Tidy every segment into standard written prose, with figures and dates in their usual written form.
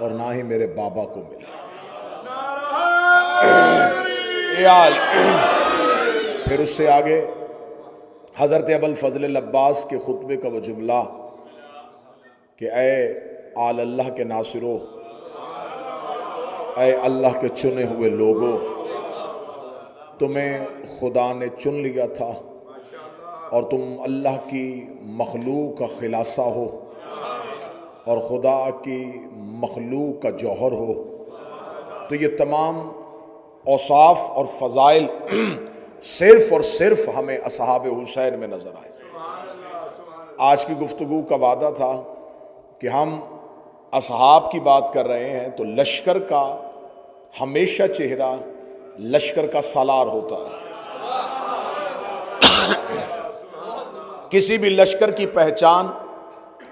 اور نہ ہی میرے بابا کو ملی۔ پھر اس سے آگے حضرت ابوالفضل العباس کے خطبے کا وہ جملہ کہ اے آل اللہ کے ناصرو، اے اللہ کے چنے ہوئے لوگوں، تمہیں خدا نے چن لیا تھا اور تم اللہ کی مخلوق کا خلاصہ ہو اور خدا کی مخلوق کا جوہر ہو، تو یہ تمام اوصاف اور فضائل صرف اور صرف ہمیں اصحاب حسین میں نظر آئے۔ آج کی گفتگو کا وعدہ تھا کہ ہم اصحاب کی بات کر رہے ہیں تو لشکر کا ہمیشہ چہرہ لشکر کا سالار ہوتا ہے۔ کسی بھی لشکر کی پہچان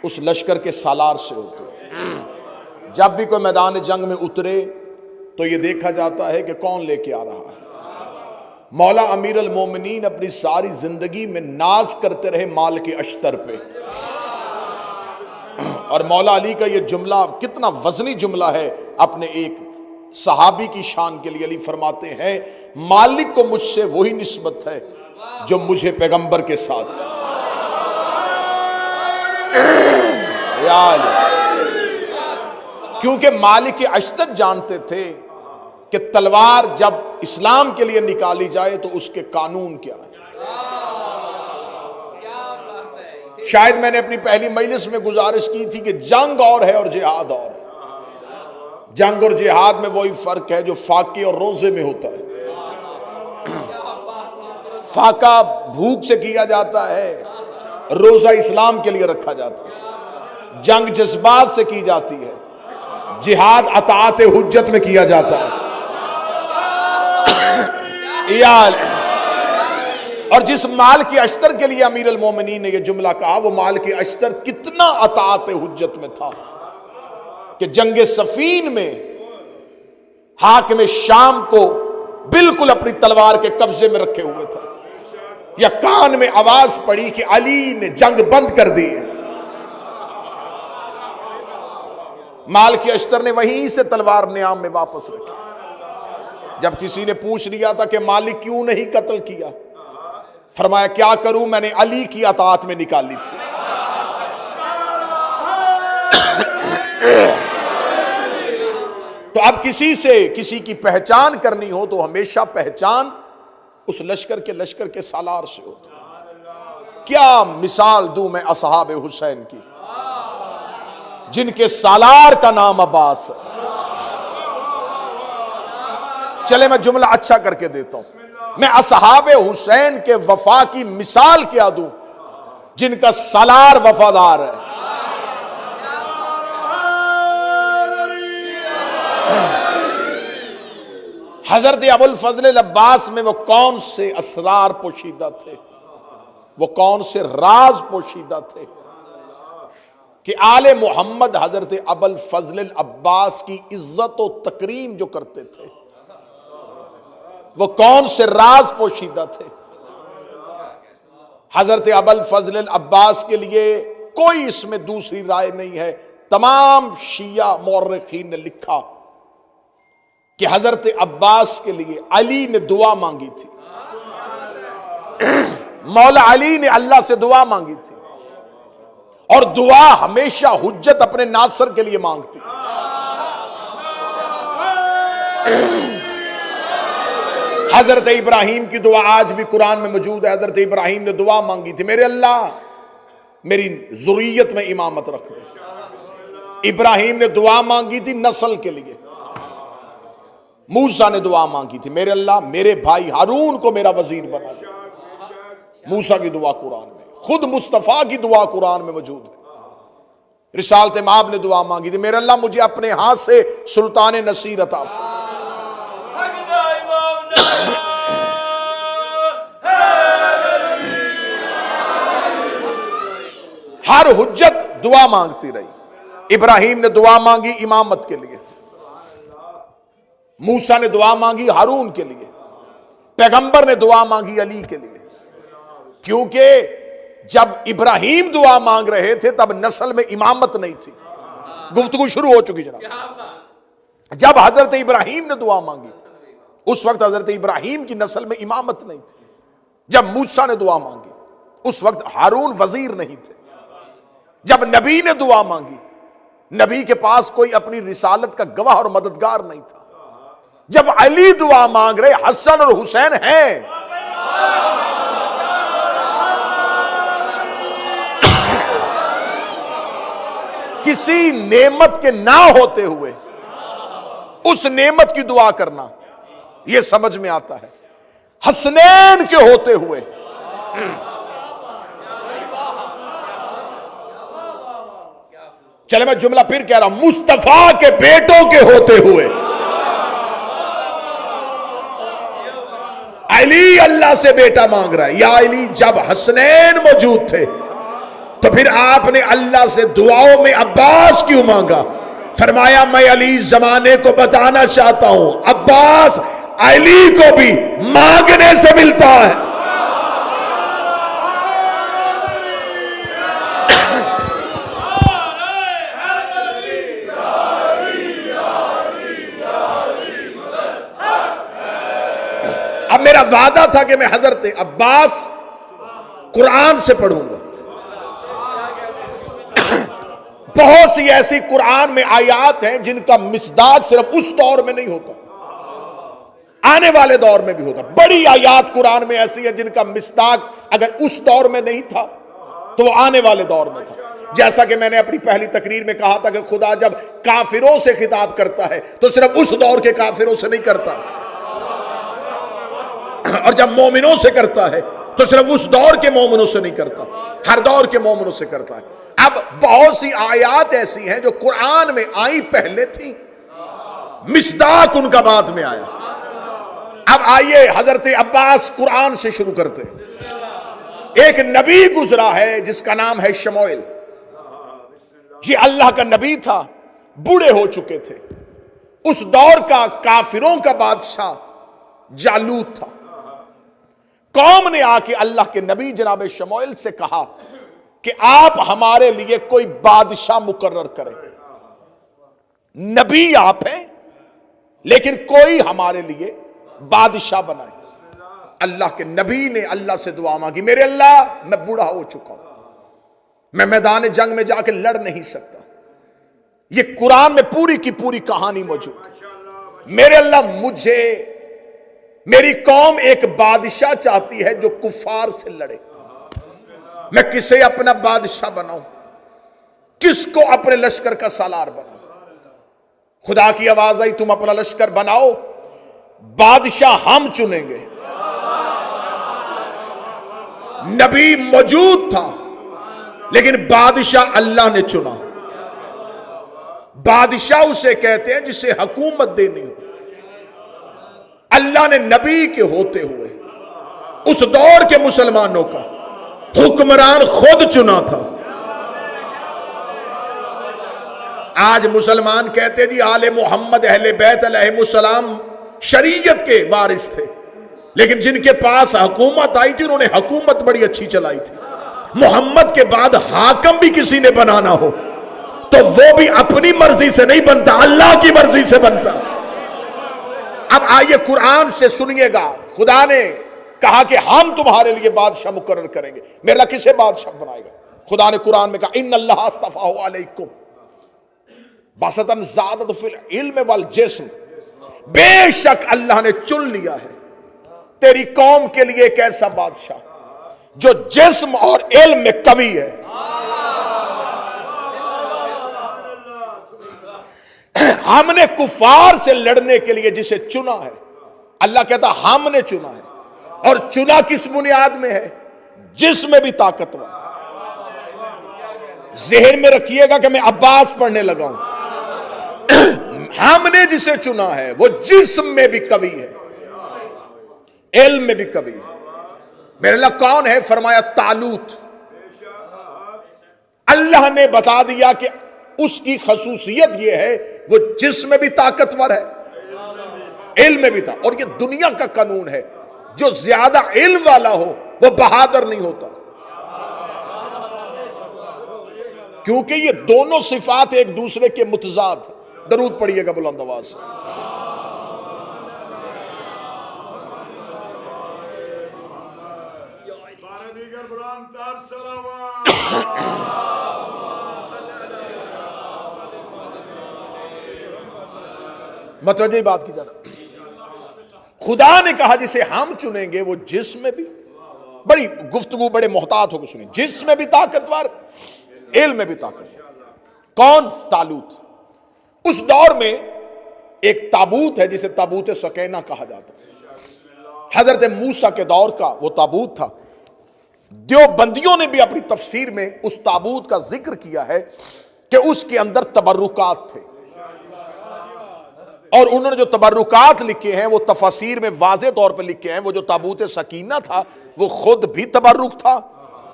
اس لشکر کے سالار سے ہوتی ہے۔ جب بھی کوئی میدان جنگ میں اترے تو یہ دیکھا جاتا ہے کہ کون لے کے آ رہا ہے۔ مولا امیر المومنین اپنی ساری زندگی میں ناز کرتے رہے مال کے اشتر پہ، اور مولا علی کا یہ جملہ کتنا وزنی جملہ ہے اپنے ایک صحابی کی شان کے لیے۔ علی فرماتے ہیں مالک کو مجھ سے وہی نسبت ہے جو مجھے پیغمبر کے ساتھ۔ یا علی، کیونکہ مالک اشتر جانتے تھے کہ تلوار جب اسلام کے لیے نکالی جائے تو اس کے قانون کیا ہے۔ شاید میں نے اپنی پہلی مجلس میں گزارش کی تھی کہ جنگ اور ہے اور جہاد اور ہے۔ جنگ اور جہاد میں وہی فرق ہے جو فاقے اور روزے میں ہوتا ہے۔ فاقہ بھوک سے کیا جاتا ہے، روزہ اسلام کے لیے رکھا جاتا ہے۔ جنگ جذبات سے کی جاتی ہے، جہاد اطاعت حجت میں کیا جاتا ہے۔ اور جس مال کی اشتر کے لیے امیر المومنین نے یہ جملہ کہا، وہ مال کی اشتر کتنا اطاعت حجت میں تھا کہ جنگ صفین میں حاکم شام کو بالکل اپنی تلوار کے قبضے میں رکھے ہوئے تھا، یا کان میں آواز پڑی کہ علی نے جنگ بند کر دی۔ مال کی اشتر نے وہیں سے تلوار نیام میں واپس رکھی۔ جب کسی نے پوچھ لیا تھا کہ مالک کیوں نہیں قتل کیا، فرمایا کیا کروں، میں نے علی کی اطاعت میں نکالی تھی۔ تو اب کسی سے کسی کی پہچان کرنی ہو تو ہمیشہ پہچان اس لشکر کے سالار سے ہوتی ہے۔ کیا مثال دوں میں اصحاب حسین کی، جن کے سالار کا نام عباس ہے۔ چلے میں جملہ اچھا کر کے دیتا ہوں، میں اصحاب حسین کے وفا کی مثال کیا دوں جن کا سالار وفادار ہے۔ حضرت ابوالفضل العباس میں وہ کون سے اسرار پوشیدہ تھے، وہ کون سے راز پوشیدہ تھے کہ آل محمد حضرت ابوالفضل العباس کی عزت و تکریم جو کرتے تھے، وہ کون سے راز پوشیدہ تھے۔ حضرت ابوالفضل العباس کے لیے کوئی اس میں دوسری رائے نہیں ہے۔ تمام شیعہ مورخین نے لکھا کہ حضرت عباس کے لیے علی نے دعا مانگی تھی، مولا علی نے اللہ سے دعا مانگی تھی، اور دعا ہمیشہ حجت اپنے ناصر کے لیے مانگتی۔ حضرت ابراہیم کی دعا آج بھی قرآن میں موجود ہے۔ حضرت ابراہیم نے دعا مانگی تھی، میرے اللہ میری ذریت میں امامت رکھ دے۔ ابراہیم نے دعا مانگی تھی نسل کے لیے۔ موسیٰ نے دعا مانگی تھی، میرے اللہ میرے بھائی ہارون کو میرا وزیر بنا دے۔ موسیٰ کی دعا قرآن میں، خود مصطفیٰ کی دعا قرآن میں موجود ہے۔ رسالت مآب نے دعا مانگی تھی، میرے اللہ مجھے اپنے ہاتھ سے سلطان نصیر عطا فرما۔ ہر حجت دعا مانگتی رہی۔ ابراہیم نے دعا مانگی امامت کے لیے، موسیٰ نے دعا مانگی ہارون کے لیے، پیغمبر نے دعا مانگی علی کے لیے، کیونکہ جب ابراہیم دعا مانگ رہے تھے تب نسل میں امامت نہیں تھی۔ گفتگو شروع ہو چکی جناب۔ جب حضرت ابراہیم نے دعا مانگی اس وقت حضرت ابراہیم کی نسل میں امامت نہیں تھی۔ جب موسیٰ نے دعا مانگی اس وقت ہارون وزیر نہیں تھے۔ جب نبی نے دعا مانگی نبی کے پاس کوئی اپنی رسالت کا گواہ اور مددگار نہیں تھا۔ جب علی دعا مانگ رہے حسن اور حسین ہیں۔ کسی نعمت کے نہ ہوتے ہوئے اس نعمت کی دعا کرنا یہ سمجھ میں آتا ہے۔ حسنین کے ہوتے ہوئے چلے میں جملہ پھر کہہ رہا ہوں، مصطفیٰ کے بیٹوں کے ہوتے ہوئے علی اللہ سے بیٹا مانگ رہا ہے۔ یا علی، جب حسنین موجود تھے تو پھر آپ نے اللہ سے دعاؤں میں عباس کیوں مانگا؟ فرمایا میں علی زمانے کو بتانا چاہتا ہوں عباس علی کو بھی مانگنے سے ملتا ہے۔ اب میرا وعدہ تھا کہ میں حضرت عباس قرآن سے پڑھوں گا۔ بہت سی ایسی قرآن میں آیات ہیں جن کا مصداق صرف اس دور میں نہیں ہوتا، آنے والے دور میں بھی ہوتا۔ بڑی آیات قرآن میں ایسی ہیں جن کا مصداق اگر اس دور میں نہیں تھا تو وہ آنے والے دور میں تھا۔ جیسا کہ میں نے اپنی پہلی تقریر میں کہا تھا کہ خدا جب کافروں سے خطاب کرتا ہے تو صرف اس دور کے کافروں سے نہیں کرتا، اور جب مومنوں سے کرتا ہے تو صرف اس دور کے مومنوں سے نہیں کرتا، ہر دور کے مومنوں سے کرتا ہے۔ اب بہت سی آیات ایسی ہیں جو قرآن میں آئی پہلے تھی، مصداق ان کا بعد میں آیا۔ اب آئیے حضرت عباس قرآن سے شروع کرتے ہیں۔ ایک نبی گزرا ہے جس کا نام ہے شموئیل۔ یہ اللہ کا نبی تھا، بوڑھے ہو چکے تھے۔ اس دور کا کافروں کا بادشاہ جالوت تھا۔ قوم نے آ کے اللہ کے نبی جناب شموئیل سے کہا کہ آپ ہمارے لیے کوئی بادشاہ مقرر کریں۔ نبی آپ ہیں لیکن کوئی ہمارے لیے بادشاہ بنائے۔ اللہ کے نبی نے اللہ سے دعا مانگی، میرے اللہ میں بوڑھا ہو چکا ہوں، میں میدان جنگ میں جا کے لڑ نہیں سکتا۔ یہ قرآن میں پوری کی پوری کہانی موجود ہے۔ میرے اللہ مجھے، میری قوم ایک بادشاہ چاہتی ہے جو کفار سے لڑے، میں کسے اپنا بادشاہ بناؤں، کس کو اپنے لشکر کا سالار بناؤں؟ خدا کی آواز آئی تم اپنا لشکر بناؤ، بادشاہ ہم چنیں گے۔ نبی موجود تھا لیکن بادشاہ اللہ نے چنا۔ بادشاہ اسے کہتے ہیں جسے حکومت دینی ہو۔ اللہ نے نبی کے ہوتے ہوئے اس دور کے مسلمانوں کا حکمران خود چنا تھا۔ آج مسلمان کہتے جی آل محمد اہل بیت علیہم السلام شریعت کے وارث تھے، لیکن جن کے پاس حکومت آئی تھی انہوں نے حکومت بڑی اچھی چلائی تھی۔ محمد کے بعد حاکم بھی کسی نے بنانا ہو تو وہ بھی اپنی مرضی سے نہیں بنتا، اللہ کی مرضی سے بنتا۔ اب آئیے قرآن سے سنیے گا، خدا نے کہا کہ ہم تمہارے لیے بادشاہ مقرر کریں گے۔ میرے اللہ کسے بادشاہ بنائے گا؟ خدا نے قرآن میں کہا ان اللہ اصطفیٰ علیکم بسطاً زادۃ فی العلم والجسم، بے شک اللہ نے چن لیا ہے تیری قوم کے لیے ایک ایسا بادشاہ جو جسم اور علم میں قوی ہے۔ ہم نے کفار سے لڑنے کے لیے جسے چنا ہے، اللہ کہتا ہم نے چنا ہے، اور چنا کس بنیاد میں ہے؟ جسم میں بھی طاقتور۔ ذہن میں رکھیے گا کہ میں عباس پڑھنے لگا ہوں۔ ہم نے جسے چنا ہے وہ جسم میں بھی قوی ہے، علم میں بھی قوی ہے۔ میرے اللہ کون ہے؟ فرمایا طالوت۔ اللہ نے بتا دیا کہ اس کی خصوصیت یہ ہے وہ جسم میں بھی طاقتور ہے، علم میں بھی تھا۔ اور یہ دنیا کا قانون ہے، جو زیادہ علم والا ہو وہ بہادر نہیں ہوتا، کیونکہ یہ دونوں صفات ایک دوسرے کے متضاد ہیں۔ درود پڑھیے گا بلند آواز سے۔ متوجہ بات کی جانا، خدا نے کہا جسے ہم چنیں گے وہ جسم میں بھی، بڑی گفتگو بڑے محتاط ہو کے سنیں، جسم میں بھی طاقتور، علم میں بھی طاقتور۔ کون؟ طالوت۔ اس دور میں ایک تابوت ہے جسے تابوت سکینہ کہا جاتا ہے، حضرت موسیٰ کے دور کا وہ تابوت تھا۔ دیوبندیوں نے بھی اپنی تفسیر میں اس تابوت کا ذکر کیا ہے کہ اس کے اندر تبرکات تھے، اور انہوں نے جو تبرکات لکھے ہیں وہ تفاسیر میں واضح طور پر لکھے ہیں۔ وہ جو تابوت سکینہ تھا وہ خود بھی تبرک تھا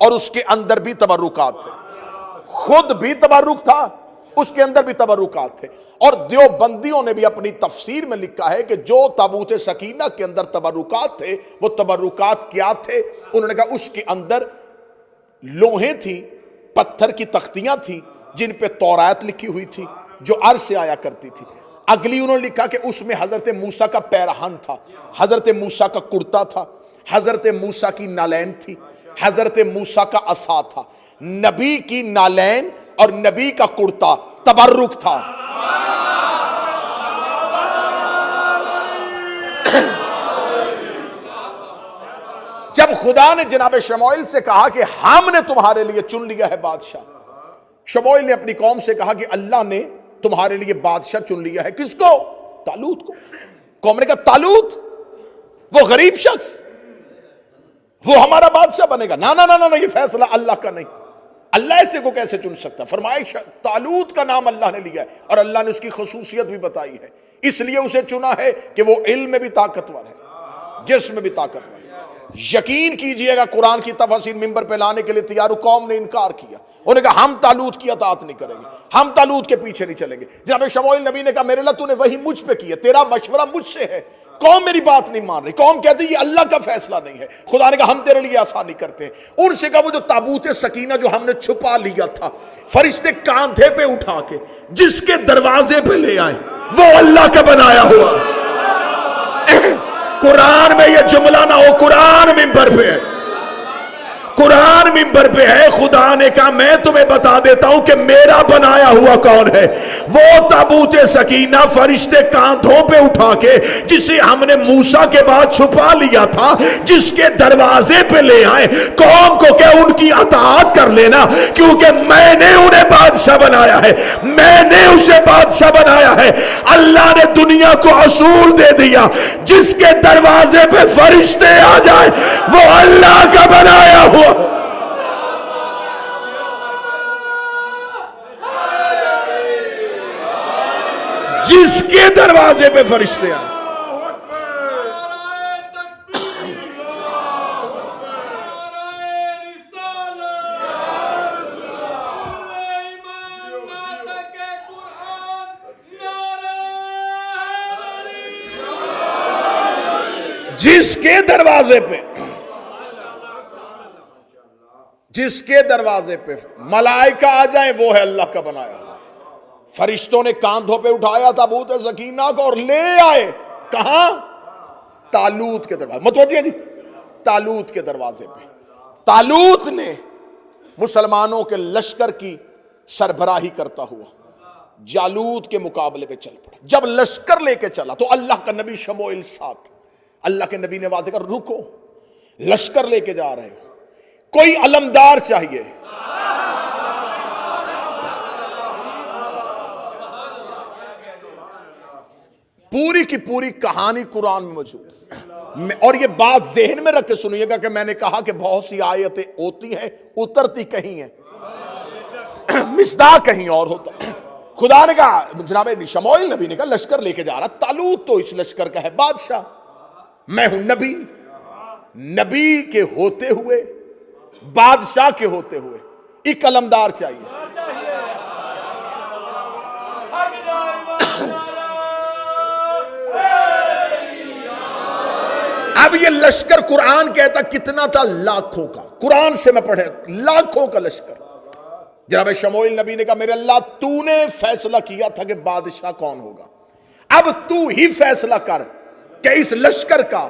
اور اس کے اندر بھی تبرکات تھے، خود بھی تبرک تھا، اس کے اندر بھی تبرکات تھے۔ اور دیوبندیوں نے بھی اپنی تفسیر میں لکھا ہے کہ جو تابوت سکینہ کے اندر تبرکات تھے وہ تبرکات کیا تھے؟ انہوں نے کہا اس کے اندر لوہے تھی، پتھر کی تختیاں تھی جن پہ تورات لکھی ہوئی تھی جو عرش سے آیا کرتی تھی۔ اگلی انہوں نے لکھا کہ اس میں حضرت موسیٰ کا پیرہن تھا، حضرت موسیٰ کا کرتا تھا، حضرت موسیٰ کی نالین تھی، حضرت موسیٰ کا عصا تھا۔ نبی کی نالین اور نبی کا کرتا تبرک تھا۔ جب خدا نے جناب شموئیل سے کہا کہ ہم نے تمہارے لیے چن لیا ہے بادشاہ، شموئیل نے اپنی قوم سے کہا کہ اللہ نے تمہارے لیے بادشاہ چن لیا ہے۔ کس کو؟ طالوت کو۔ قوم نے کہا طالوت وہ غریب شخص، وہ ہمارا بادشاہ بنے گا؟ نہ، یہ فیصلہ اللہ کا نہیں، اللہ ایسے کو کیسے چن سکتا؟ فرمایا طالوت کا نام اللہ نے لیا ہے اور اللہ نے اس کی خصوصیت بھی بتائی ہے، اس لیے اسے چنا ہے کہ وہ علم میں بھی طاقتور ہے، جسم میں بھی طاقتور ہے۔ یقین کیجئے گا قرآن کی تفاسیر ممبر پہ لانے کے لیے تیار، قوم نے انکار کیا، انہوں نے کہا ہم طالوت کی اطاعت نہیں کریں گے، ہم طالوت کے پیچھے نہیں چلیں گے۔ جناب شموئیل نبی نے کہا میرے اللہ تو نے وہی مجھ پہ کی ہے، تیرا مشورہ مجھ سے ہے، قوم میری بات نہیں مان رہی، قوم کہتی ہے یہ اللہ کا فیصلہ نہیں ہے۔ خدا نے کہا ہم تیرے لیے آسانی کرتے ہیں۔ ان سے کہا وہ جو تابوت سکینہ جو ہم نے چھپا لیا تھا، فرشتے کاندھے پہ اٹھا کے جس کے دروازے پہ لے آئے وہ اللہ کا بنایا ہوا۔ قرآن میں یہ جملہ نہ ہو، قرآن ممبر پہ ہے، قرآن ممبر پہ ہے۔ خدا نے کہا میں تمہیں بتا دیتا ہوں کہ میرا بنایا ہوا کون ہے۔ وہ تابوت سکینہ فرشتے کاندھوں پہ اٹھا کے جسے ہم نے موسیٰ کے بعد چھپا لیا تھا، جس کے دروازے پہ لے آئے، قوم کو کہ ان کی اطاعت کر لینا کیونکہ میں نے انہیں بادشاہ بنایا ہے، میں نے اسے بادشاہ بنایا ہے۔ اللہ نے دنیا کو اصول دے دیا، جس کے دروازے پہ فرشتے آ جائیں وہ اللہ کا بنایا ہوا۔ جس کے دروازے پہ فرشتے آئے۔ جس کے دروازے پہ، جس کے دروازے پہ ملائکہ آ جائیں وہ ہے اللہ کا بنایا۔ فرشتوں نے کاندھوں پہ اٹھایا تابوت سکینہ کو اور لے آئے کہاں؟ طالوت کے دروازے۔ متوجہ جی، طالوت کے دروازے پہ۔ طالوت نے مسلمانوں کے لشکر کی سربراہی کرتا ہوا جالوت کے مقابلے پہ چل پڑا۔ جب لشکر لے کے چلا تو اللہ کا نبی شموئیل ساتھ، اللہ کے نبی نے واضح کر رکو، لشکر لے کے جا رہے ہو، کوئی علمدار چاہیے۔ پوری کی پوری کہانی قرآن میں موجود ہے، اور یہ بات ذہن میں رکھ کے سنیے گا کہ میں نے کہا کہ بہت سی آیتیں ہوتی ہیں اترتی کہیں ہیں، مصداق کہیں اور ہوتا ہے۔ خدا نے کہا، جناب شموئیل نبی نے کہا لشکر لے کے جا رہا، طالوت تو اس لشکر کا ہے بادشاہ، میں ہوں نبی، نبی کے ہوتے ہوئے، بادشاہ کے ہوتے ہوئے ایک علمدار چاہیے۔ اب یہ لشکر قرآن کہتا کتنا تھا؟ لاکھوں کا۔ قرآن سے میں پڑھے لاکھوں کا لشکر، جناب شموئیل نبی نے کہا میرے اللہ تو نے فیصلہ کیا تھا کہ بادشاہ کون ہوگا، اب تو ہی فیصلہ کر کہ اس لشکر کا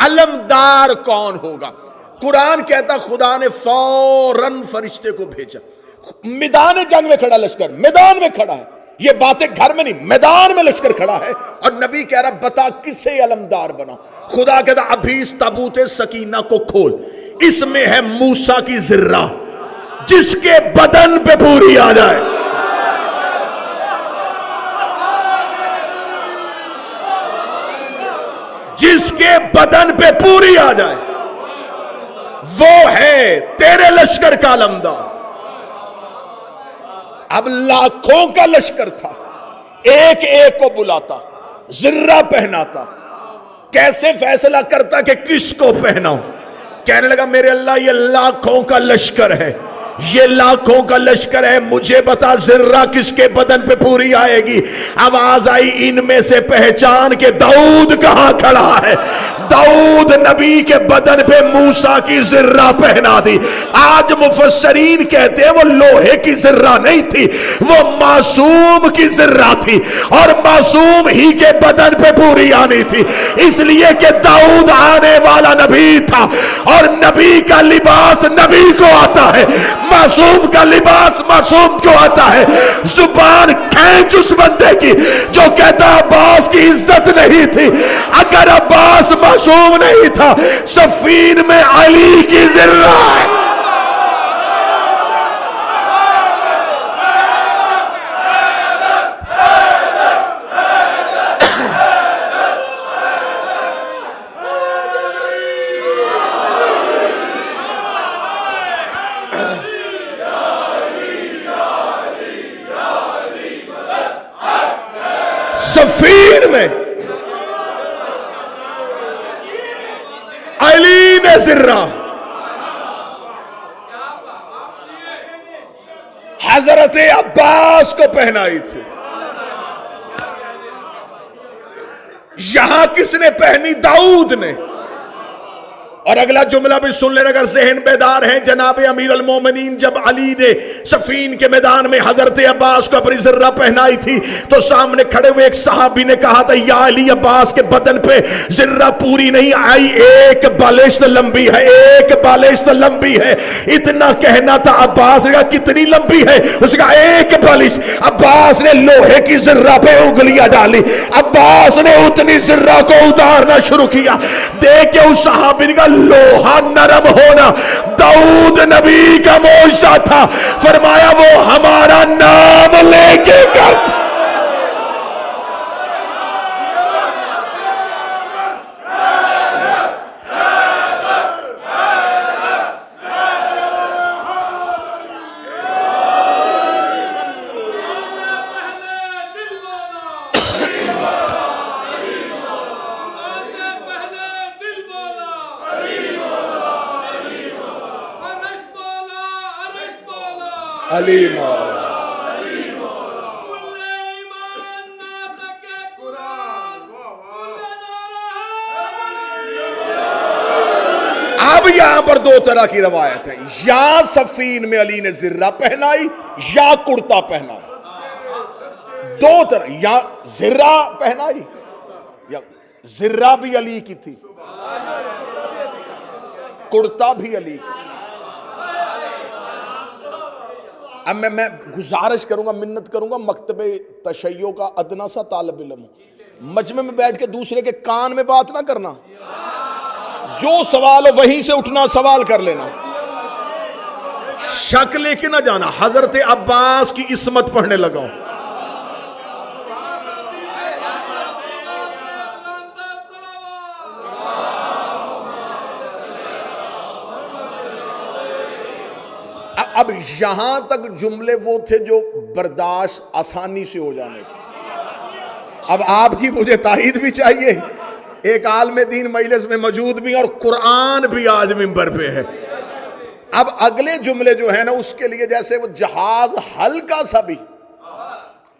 علمدار کون ہوگا۔ قرآن کہتا خدا نے فوراً فرشتے کو بھیجا، میدان جنگ میں کھڑا لشکر، میدان میں کھڑا ہے، یہ باتیں گھر میں نہیں، میدان میں لشکر کھڑا ہے، اور نبی کہہ رہا بتا کسے علمدار بنا۔ خدا کہتا ابھی اس تابوت سکینہ کو کھول، اس میں ہے موسیٰ کی ذرہ جس کے بدن پہ پوری آ جائے۔ جس کے بدن پہ پوری آ جائے وہ ہے تیرے لشکر کا علمدار۔ اب لاکھوں کا لشکر تھا، ایک ایک کو بلاتا، ذرہ پہناتا، کیسے فیصلہ کرتا کہ کس کو پہناؤں؟ کہنے لگا میرے اللہ یہ لاکھوں کا لشکر ہے، یہ لاکھوں کا لشکر ہے، مجھے بتا ذرہ کس کے بدن پہ پوری آئے گی؟ آواز آئی ان میں سے پہچان کے داؤد کہاں کھڑا ہے۔ داؤد نبی کے بدن پہ موسیٰ کی ذرہ پہنا دی۔ آج مفسرین کہتے ہیں وہ لوہے کی ذرہ نہیں تھی، وہ معصوم کی ذرہ تھی، اور معصوم ہی کے بدن پہ پوری آنی تھی، اس لیے کہ داؤد آنے والا نبی تھا، اور نبی کا لباس نبی کو آتا ہے، معصوم کا لباس معصوم کو آتا ہے۔ زبان کھینچ اس بندے کی جو کہتا عباس کی عزت نہیں تھی، اگر عباس معصوم نہیں تھا، صفین میں علی کی ذرہ ہے۔ صفین میں علی نے ذرہ حضرت عباس کو پہنائی تھی۔ یہاں کس نے پہنی؟ داؤد نے۔ اور اگلا جملہ بھی سن لینا اگر ذہن بیدار ہیں، جناب امیر المومنین جب علی نے صفین کے میدان میں حضرت عباس کو اپنی ذرہ پہنائی تھی تو سامنے کھڑے ہوئے ایک صحابی نے کہا تھا یا علی عباس کے بدن پہ ذرہ پوری نہیں آئی، ایک بالشت لمبی ہے، ایک بالشت لمبی ہے۔ اتنا کہنا تھا، عباس نے کہا کتنی لمبی ہے؟ اس نے کہا ایک بالشت۔ عباس نے لوہے کی ذرہ پہ انگلیاں ڈالی، عباس نے اتنی ذرہ کو اتارنا شروع کیا۔ دیکھ کے اس صحابی نے کہا لوہا نرم ہونا داؤد نبی کا معجزہ تھا، فرمایا وہ ہمارا نام لے کے کرتا۔ علی مولا اب یہاں پر دو طرح کی روایت ہے، یا صفین میں علی نے ذرہ پہنائی یا کرتا پہنایا، دو طرح، یا ذرہ پہنائی یا ذرہ بھی علی کی تھی، کرتا بھی علی کی۔ اب میں گزارش کروں گا، منت کروں گا، مکتب تشیع کا ادنا سا طالب علم ہوں، مجمع میں بیٹھ کے دوسرے کے کان میں بات نہ کرنا، جو سوال ہو وہیں سے اٹھنا سوال کر لینا، شک لے کے نہ جانا۔ حضرت عباس کی عصمت پڑھنے لگا ہوں، اب یہاں تک جملے وہ تھے جو برداشت آسانی سے ہو جانے تھے۔ اب آپ کی مجھے تائید بھی چاہیے، ایک عالم دین مجلس میں موجود بھی اور قرآن بھی آج منبر پہ ہے۔ اب اگلے جملے جو ہیں نا اس کے لیے جیسے وہ جہاز ہلکا سا بھی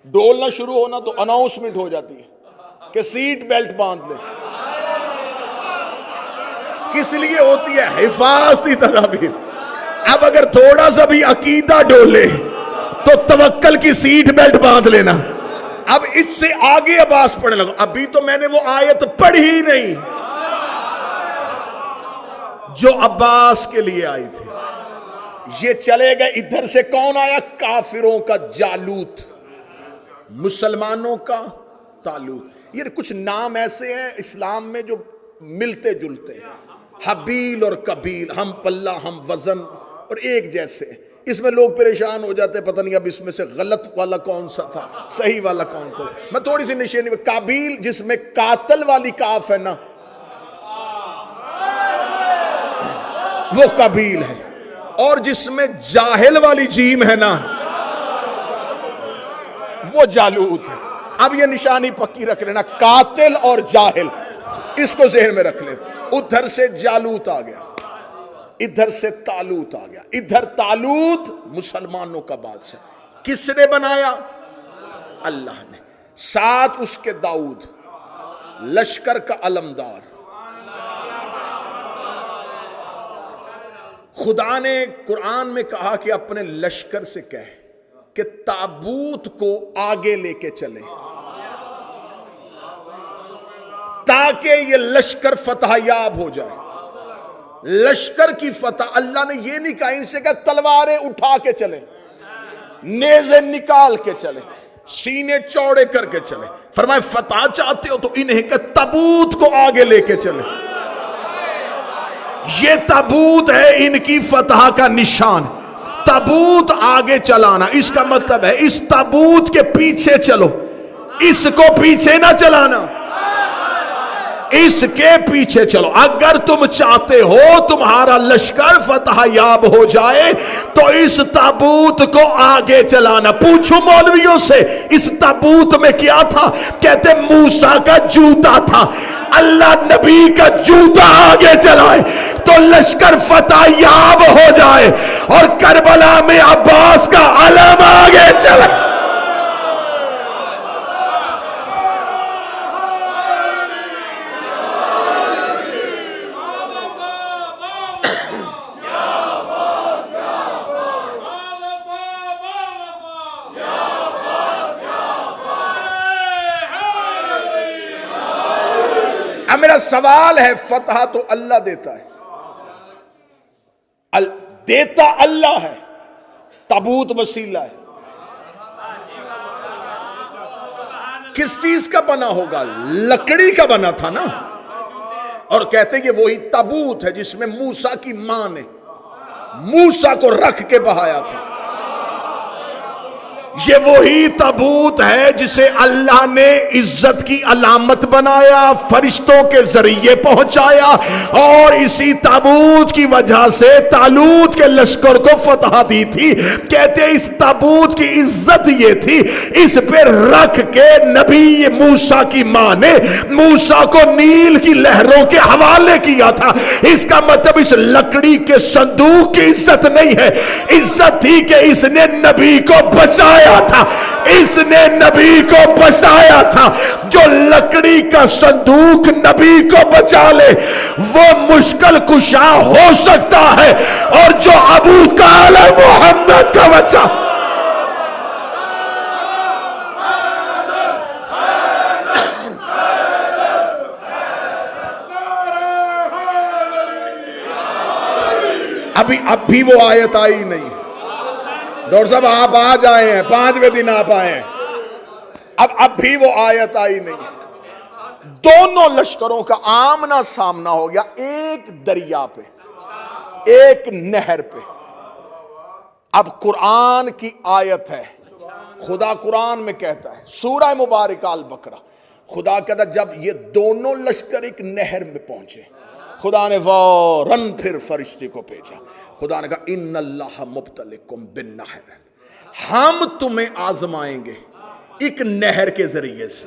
ڈولنا شروع ہونا تو اناؤنسمنٹ ہو جاتی ہے کہ سیٹ بیلٹ باندھ لیں۔ کس لیے ہوتی ہے؟ حفاظتی تدابیر۔ اب اگر تھوڑا سا بھی عقیدہ ڈولے تو توکل کی سیٹ بیلٹ باندھ لینا. اب اس سے آگے عباس پڑھنے لگا. ابھی تو میں نے وہ آیت پڑھی ہی نہیں جو عباس کے لیے آئی تھی. یہ چلے گئے. ادھر سے کون آیا؟ کافروں کا جالوت، مسلمانوں کا طالوت. یہ کچھ نام ایسے ہیں اسلام میں جو ملتے جلتے ہیں. حبیل اور کبیل، ہم پلہ ہم وزن اور ایک جیسے. اس میں لوگ پریشان ہو جاتے ہیں، پتہ نہیں اب اس میں سے غلط والا کون سا تھا، صحیح والا کون سا. میں تھوڑی سی نشانی. کابیل جس میں قاتل والی کاف ہے نا، وہ کابیل ہے. اور جس میں جاہل والی جیم ہے نا، وہ جالوت ہے. اب یہ نشانی پکی رکھ لینا، قاتل اور جاہل، اس کو ذہن میں رکھ لیں. ادھر سے جالوت آ گیا، ادھر سے طالوت آ گیا. ادھر طالوت مسلمانوں کا بادشاہ. کس نے بنایا؟ اللہ نے. ساتھ اس کے داؤد، لشکر کا علمدار. خدا نے قرآن میں کہا کہ اپنے لشکر سے کہے کہ تابوت کو آگے لے کے چلے تاکہ یہ لشکر فتح یاب ہو جائے. لشکر کی فتح اللہ نے یہ نہیں کہا ان سے کہ تلواریں اٹھا کے چلے، نیزے نکال کے چلے، سینے چوڑے کر کے چلے. فرمائے فتح چاہتے ہو تو انہیں کہ تابوت کو آگے لے کے چلے. یہ تابوت ہے ان کی فتح کا نشان. تابوت آگے چلانا، اس کا مطلب ہے اس تابوت کے پیچھے چلو، اس کو پیچھے نہ چلانا، اس کے پیچھے چلو. اگر تم چاہتے ہو تمہارا لشکر فتح یاب ہو جائے تو اس تابوت کو آگے چلانا. پوچھو مولویوں سے اس تابوت میں کیا تھا؟ کہتے موسیٰ کا جوتا تھا. اللہ نبی کا جوتا آگے چلائے تو لشکر فتح یاب ہو جائے، اور کربلا میں عباس کا علم آگے چلے. اب میرا سوال ہے، فتح تو اللہ دیتا ہے، دیتا اللہ ہے، تابوت وسیلہ ہے. کس چیز کا بنا ہوگا؟ لکڑی کا بنا تھا نا. اور کہتے ہیں کہ وہی تابوت ہے جس میں موسیٰ کی ماں نے موسیٰ کو رکھ کے بہایا تھا. یہ وہی تابوت ہے جسے اللہ نے عزت کی علامت بنایا، فرشتوں کے ذریعے پہنچایا، اور اسی تابوت کی وجہ سے طالوت کے لشکر کو فتح دی تھی. کہتے ہیں اس تابوت کی عزت یہ تھی، اس پہ رکھ کے نبی موسیٰ کی ماں نے موسیٰ کو نیل کی لہروں کے حوالے کیا تھا. اس کا مطلب اس لکڑی کے صندوق کی عزت نہیں ہے، عزت تھی کہ اس نے نبی کو بچایا تھا، اس نے نبی کو بچایا تھا. جو لکڑی کا صندوق نبی کو بچا لے وہ مشکل کشا ہو سکتا ہے، اور جو ابو طالب محمد کا بچا. اب بھی وہ آیت آئی نہیں. ڈاکٹر صاحب آپ آ جائے ہیں، 5ویں دن آپ آئے ہیں، اب بھی وہ آیت آئی نہیں. دونوں لشکروں کا آمنا سامنا ہو گیا ایک دریا پہ، ایک نہر پہ. اب قرآن کی آیت ہے، خدا قرآن میں کہتا ہے سورہ مبارکہ البقرہ، خدا کہتا ہے جب یہ دونوں لشکر ایک نہر میں پہنچے، خدا نے فوراً پھر فرشتے کو بھیجا. خدا نے کہا ان اللہ مبتلیکم بالنہر، ہم تمہیں آزمائیں گے ایک نہر کے ذریعے سے.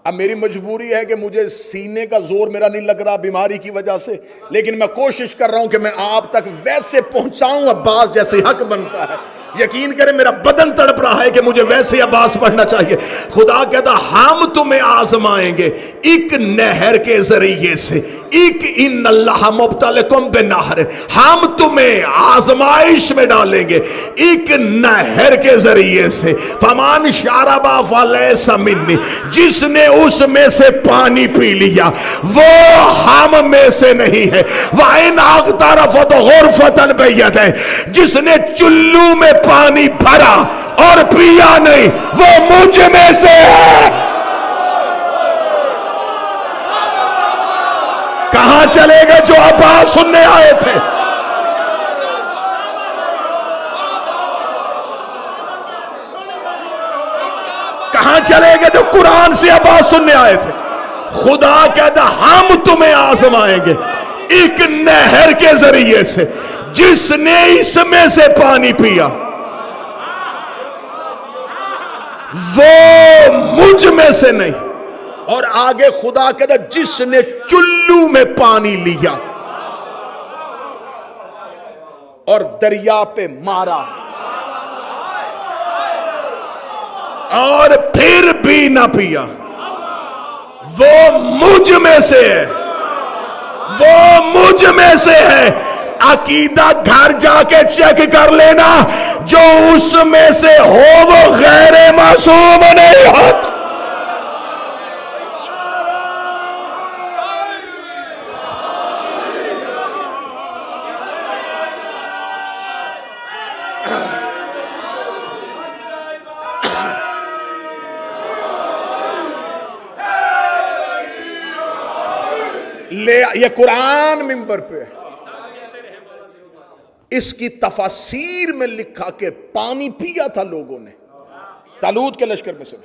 اب میری مجبوری ہے کہ مجھے سینے کا زور میرا نہیں لگ رہا بیماری کی وجہ سے، لیکن میں کوشش کر رہا ہوں کہ میں آپ تک ویسے پہنچاؤں عباس جیسے حق بنتا ہے. یقین کریں میرا بدن تڑپ رہا ہے کہ مجھے ویسے عباس پڑھنا چاہیے. خدا کہتا ہم تمہیں آزمائیں گے ایک نہر کے ذریعے سے. ایک ان اللہ مبتلکم بنہر، ہم تمہیں آزمائش میں ڈالیں گے ایک نہر کے ذریعے سے، فمان شاربا فلیس منی، جس نے اس میں سے پانی پی لیا وہ ہم میں سے نہیں ہے، وَإِنْ اغْتَرَفَتْ غُرْفَةً بِيَدِهِ، جس نے چلو میں پانی بھرا اور پیا نہیں وہ مجھ میں سے ہے۔ کہاں چلے گئے جو آواز سننے آئے تھے؟ کہاں چلے گئے جو قرآن سے آواز سننے آئے تھے؟ خدا کہتا ہم تمہیں آزمائیں گے ایک نہر کے ذریعے سے، جس نے اس میں سے پانی پیا وہ مجھ میں سے نہیں۔ اور آگے خدا کہتا جس نے چلو میں پانی لیا اور دریا پہ مارا اور پھر بھی نہ پیا وہ مجھ میں سے ہے، وہ مجھ میں سے ہے۔ عقیدہ گھر جا کے چیک کر لینا، جو اس میں سے ہو وہ غیر معصوم نہیں ہوتا۔ یہ قرآن منبر پہ ہے، اس کی تفاسیر میں لکھا کہ پانی پیا تھا لوگوں نے، طالوت کے لشکر میں سے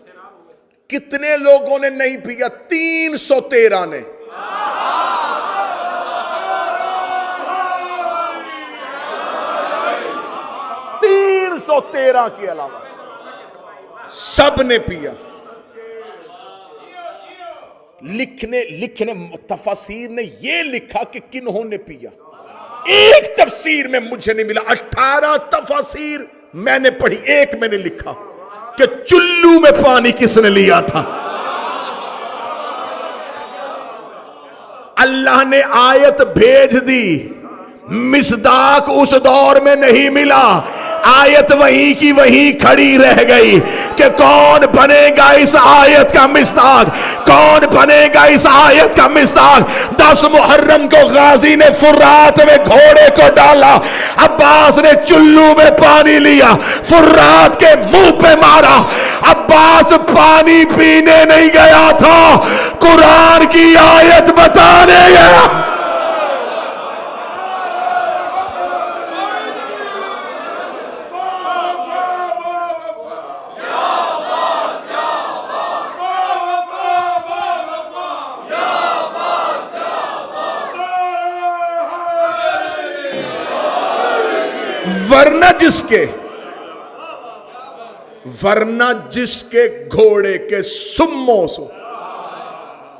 کتنے لوگوں نے نہیں پیا؟ 313 نے۔ 313 کے علاوہ سب نے پیا۔ لکھنے تفاسیر نے یہ لکھا کہ کنہوں نے پیا، ایک تفسیر میں مجھے نہیں ملا، 18 تفاسیر میں نے پڑھی، ایک میں نے لکھا کہ چلو میں پانی کس نے لیا تھا۔ اللہ نے آیت بھیج دی، مصداق اس دور میں نہیں ملا، آیت وہیں کی وہیں کھڑی رہ گئی کہ کون بنے گا اس آیت کا مصداق، کون بنے گا اس آیت کا مصداق۔ 10 محرم کو غازی نے فرات میں گھوڑے کو ڈالا، عباس نے چلو میں پانی لیا، فرات کے منہ پہ مارا، عباس پانی پینے نہیں گیا تھا، قرآن کی آیت بتانے گیا۔ ورنہ جس کے گھوڑے کے سموں سے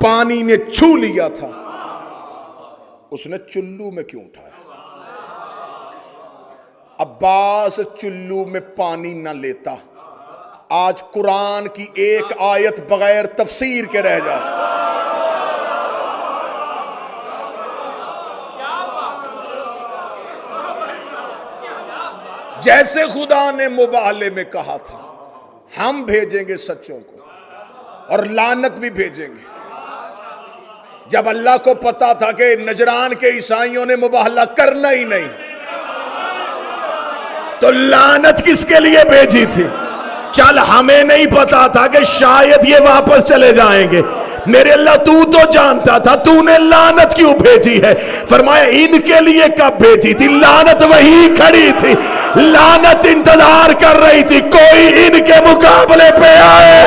پانی نے چھو لیا تھا اس نے چلو میں کیوں اٹھایا؟ عباس چلو میں پانی نہ لیتا، آج قرآن کی ایک آیت بغیر تفسیر کے رہ جائے۔ جیسے خدا نے مبالے میں کہا تھا ہم بھیجیں گے سچوں کو اور لعنت بھی بھیجیں گے، جب اللہ کو پتا تھا کہ نجران کے عیسائیوں نے مباہلہ کرنا ہی نہیں تو لعنت کس کے لیے بھیجی تھی؟ چل ہمیں نہیں پتا تھا کہ شاید یہ واپس چلے جائیں گے، میرے اللہ تو جانتا تھا، تو نے لعنت کیوں بھیجی ہے؟ فرمایا ان کے لیے کب بھیجی تھی؟ لعنت وہی کھڑی تھی، لعنت انتظار کر رہی تھی کوئی ان کے مقابلے پہ آئے،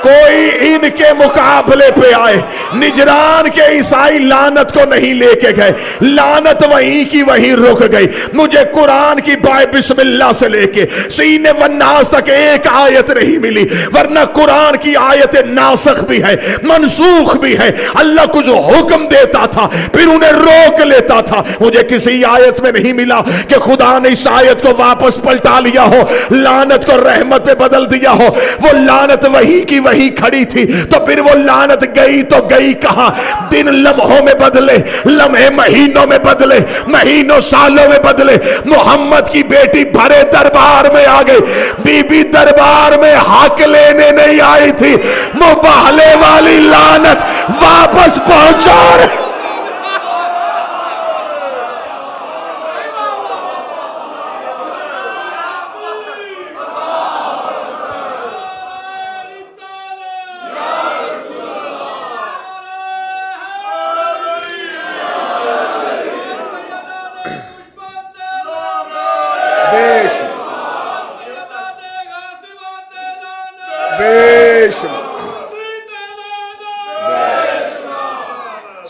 کوئی ان کے مقابلے پہ آئے۔ نجران کے عیسائی لعنت کو نہیں لے کے گئے، لعنت وہیں کی وہیں رک گئی۔ مجھے قرآن کی بائے بسم اللہ سے لے کے سینے والناس تک ایک آیت نہیں ملی، ورنہ قرآن کی آیت ناسخ بھی ہے منسوخ بھی ہے، اللہ کچھ حکم دیتا تھا پھر انہیں روک لیتا تھا۔ مجھے کسی آیت میں نہیں ملا کہ خدا نے اس آیت کو واپس پلٹا لیا ہو، لعنت کو رحمت پہ بدل دیا ہو، وہ لعنت وہیں کی وہی کھڑی تھی، تو پھر وہ لعنت گئی تو گئی کہاں؟ دن لمحوں میں بدلے، لمحے مہینوں میں بدلے، مہینوں سالوں میں بدلے۔ محمد کی بیٹی بھرے دربار میں آ گئی، بی بی دربار میں حق لینے نہیں آئی تھی، مباہلے والی لعنت واپس پہنچا رہے۔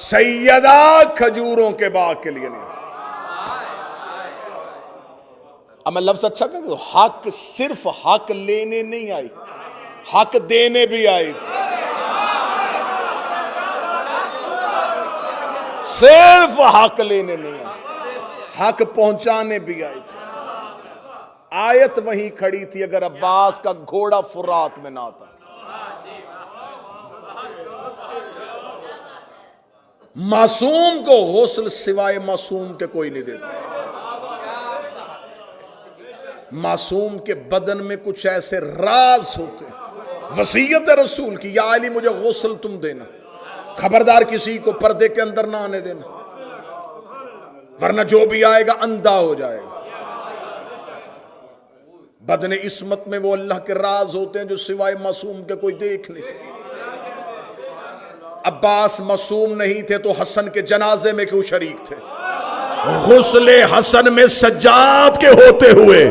سیدہ کھجوروں کے باغ کے لیے نہیں۔ اب میں لفظ اچھا کہوں، حق صرف حق لینے نہیں آئی، حق دینے بھی آئی تھی۔ صرف حق لینے نہیں آئی، حق پہنچانے بھی آئی تھی۔ آیت وہیں کھڑی تھی اگر عباس کا گھوڑا فرات میں نہ آتا۔ معصوم کو غسل سوائے معصوم کے کوئی نہیں دیتا۔ معصوم کے بدن میں کچھ ایسے راز ہوتے ہیں، وصیت رسول کی، یا علی مجھے غسل تم دینا، خبردار کسی کو پردے کے اندر نہ آنے دینا، ورنہ جو بھی آئے گا اندھا ہو جائے گا۔ بدن عصمت میں وہ اللہ کے راز ہوتے ہیں جو سوائے معصوم کے کوئی دیکھ نہیں سکتا۔ عباس معصوم نہیں تھے تو حسن کے جنازے میں کیوں شریک تھے؟ غسل حسن میں سجاد کے ہوتے ہوئے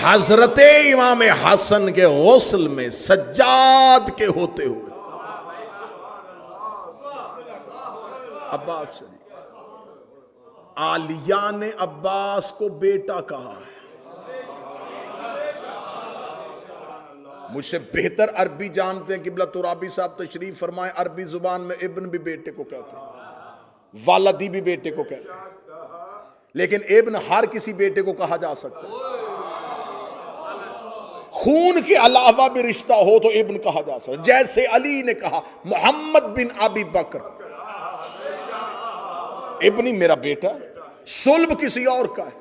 حضرت امام حسن کے غسل میں سجاد کے ہوتے ہوئے عباس شریک تھے۔ عالیہ نے عباس کو بیٹا کہا ہے۔ مجھ سے بہتر عربی جانتے ہیں قبلہ ترابی صاحب تشریف فرمائے، عربی زبان میں ابن بھی بیٹے کو کہتے ہیں، والدی بھی بیٹے کو کہتے ہیں، لیکن ابن ہر کسی بیٹے کو کہا جا سکتا ہے۔ خون کے علاوہ بھی رشتہ ہو تو ابن کہا جا سکتا ہے، جیسے علی نے کہا محمد بن ابی بکر ابنی میرا بیٹا، صلب کسی اور کا ہے،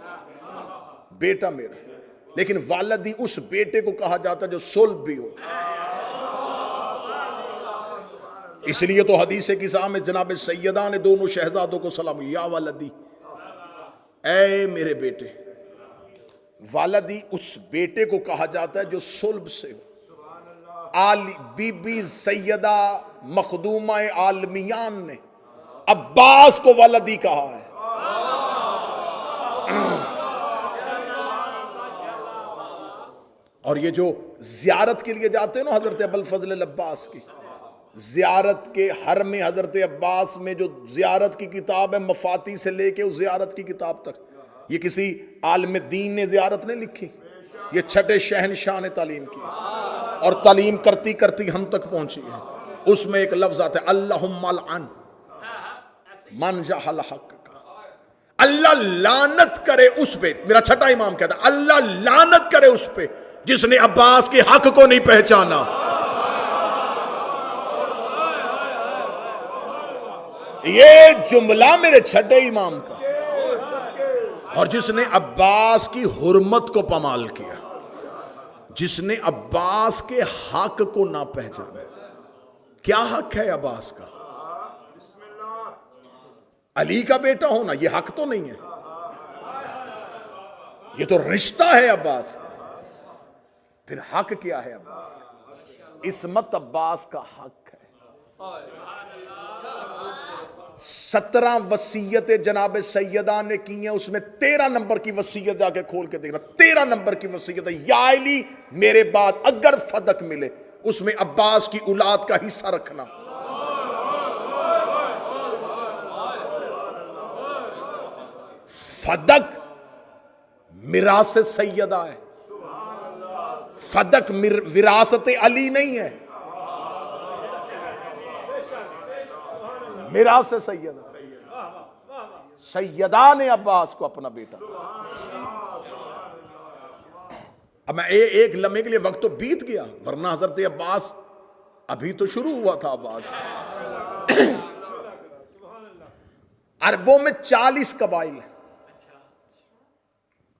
بیٹا میرا، لیکن والدی اس بیٹے کو کہا جاتا ہے جو صلب بھی ہو۔ اس لیے تو حدیث کسا میں جناب سیدہ نے دونوں شہزادوں کو سلام، یا والدی، اے میرے بیٹے۔ والدی اس بیٹے کو کہا جاتا ہے جو صلب سے ہو۔ بی بی سیدہ مخدومہ عالمیان نے عباس کو والدی کہا ہے۔ اور یہ جو زیارت کے لیے جاتے ہیں نا حضرت ابوالفضل العباس کی، زیارت کے حرم حضرت عباس میں جو زیارت کی کتاب ہے، مفاتی سے لے کے اس زیارت کی کتاب تک، یہ کسی عالم دین نے زیارت نہیں لکھی، یہ چھٹے شہنشاہ نے تعلیم کی، اور تعلیم کرتی کرتی ہم تک پہنچی ہے۔ اس میں ایک لفظ آتا ہے اللہم لعن من جہل حق کا، اللہ لعنت کرے اس پہ، میرا چھٹا امام کہتا ہے اللہ لعنت کرے اس پہ جس نے عباس کے حق کو نہیں پہچانا۔ یہ جملہ میرے چھٹے امام کا، اور جس نے عباس کی حرمت کو پامال کیا، جس نے عباس کے حق کو نہ پہچانا۔ کیا حق ہے عباس کا؟ علی کا بیٹا ہونا یہ حق تو نہیں ہے، یہ تو رشتہ ہے عباس کا۔ پھر حق کیا ہے عباس کا؟ عصمت عباس کا حق ہے۔ 17 وصیتیں جناب سیدہ نے کی ہیں، اس میں 13 نمبر کی وصیت جا کے کھول کے دیکھنا، 13 نمبر کی وصیت ہے، یا علی میرے بعد اگر فدق ملے اس میں عباس کی اولاد کا حصہ رکھنا۔ فدق میراث سیدہ ہے، فدق وراثت علی نہیں ہے، میراث سیدہ۔ سیدہ نے عباس کو اپنا بیٹا، اب میں ایک لمحے کے لیے وقت تو بیت گیا، ورنہ حضرت عباس ابھی تو شروع ہوا تھا عباس۔ عربوں میں 40 قبائل ہیں،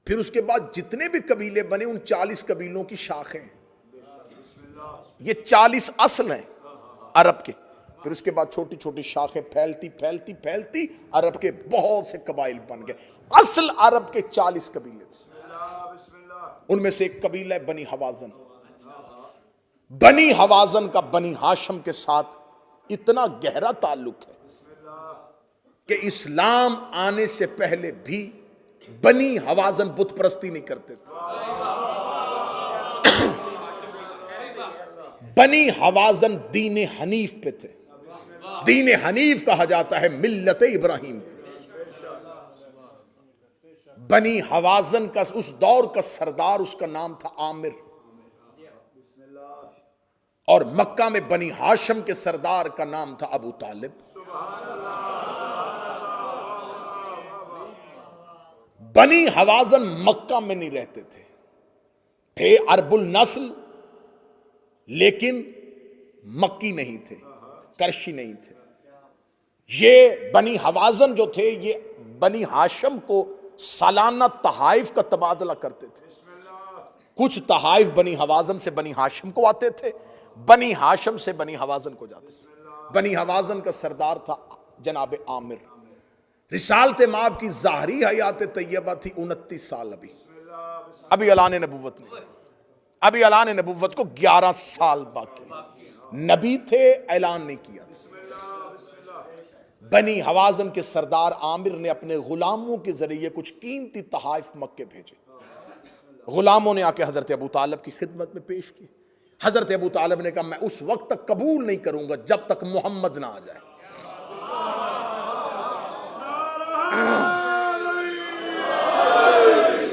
پھر اس کے بعد جتنے بھی قبیلے بنے ان 40 قبیلوں کی شاخیں، یہ 40 اصل ہیں عرب کے، پھر اس کے بعد چھوٹی چھوٹی شاخیں پھیلتی پھیلتی پھیلتی عرب کے بہت سے قبائل بن گئے۔ اصل عرب کے 40 قبیلے تھے، ان میں سے ایک قبیلہ ہے بنی حوازن۔ بنی حوازن کا بنی ہاشم کے ساتھ اتنا گہرا تعلق ہے کہ اسلام آنے سے پہلے بھی بنی حوازن بت پرستی نہیں کرتے تھے۔ بنی حوازن دین حنیف پہ تھے، دین حنیف کہا جاتا ہے ملت ابراہیم کو۔ بنی حوازن کا اس دور کا سردار، اس کا نام تھا عامر، اور مکہ میں بنی ہاشم کے سردار کا نام تھا ابو طالب۔ بنی حوازن مکہ میں نہیں رہتے تھے عرب النسل، لیکن مکی نہیں تھے، کرشی نہیں تھے۔ یہ بنی حوازن جو تھے یہ بنی ہاشم کو سالانہ تحائف کا تبادلہ کرتے تھے۔ کچھ تحائف بنی حوازن سے بنی ہاشم کو آتے تھے، بنی ہاشم سے بنی حوازن کو جاتے تھے۔ بنی حوازن کا سردار تھا جناب عامر۔ رسالت مآب کی ظاہری حیات طیبہ تھی 29 سال، ابھی اعلان نبوت نہیں، ابھی اعلان نبوت کو 11 سال باقی، نبی تھے اعلان نہیں کیا تھا۔ بنی حوازن کے سردار عامر نے اپنے غلاموں کے ذریعے کچھ قیمتی تحائف مکے بھیجے۔ غلاموں نے آ کے حضرت ابو طالب کی خدمت میں پیش کی۔ حضرت ابو طالب نے کہا میں اس وقت تک قبول نہیں کروں گا جب تک محمد نہ آ جائے۔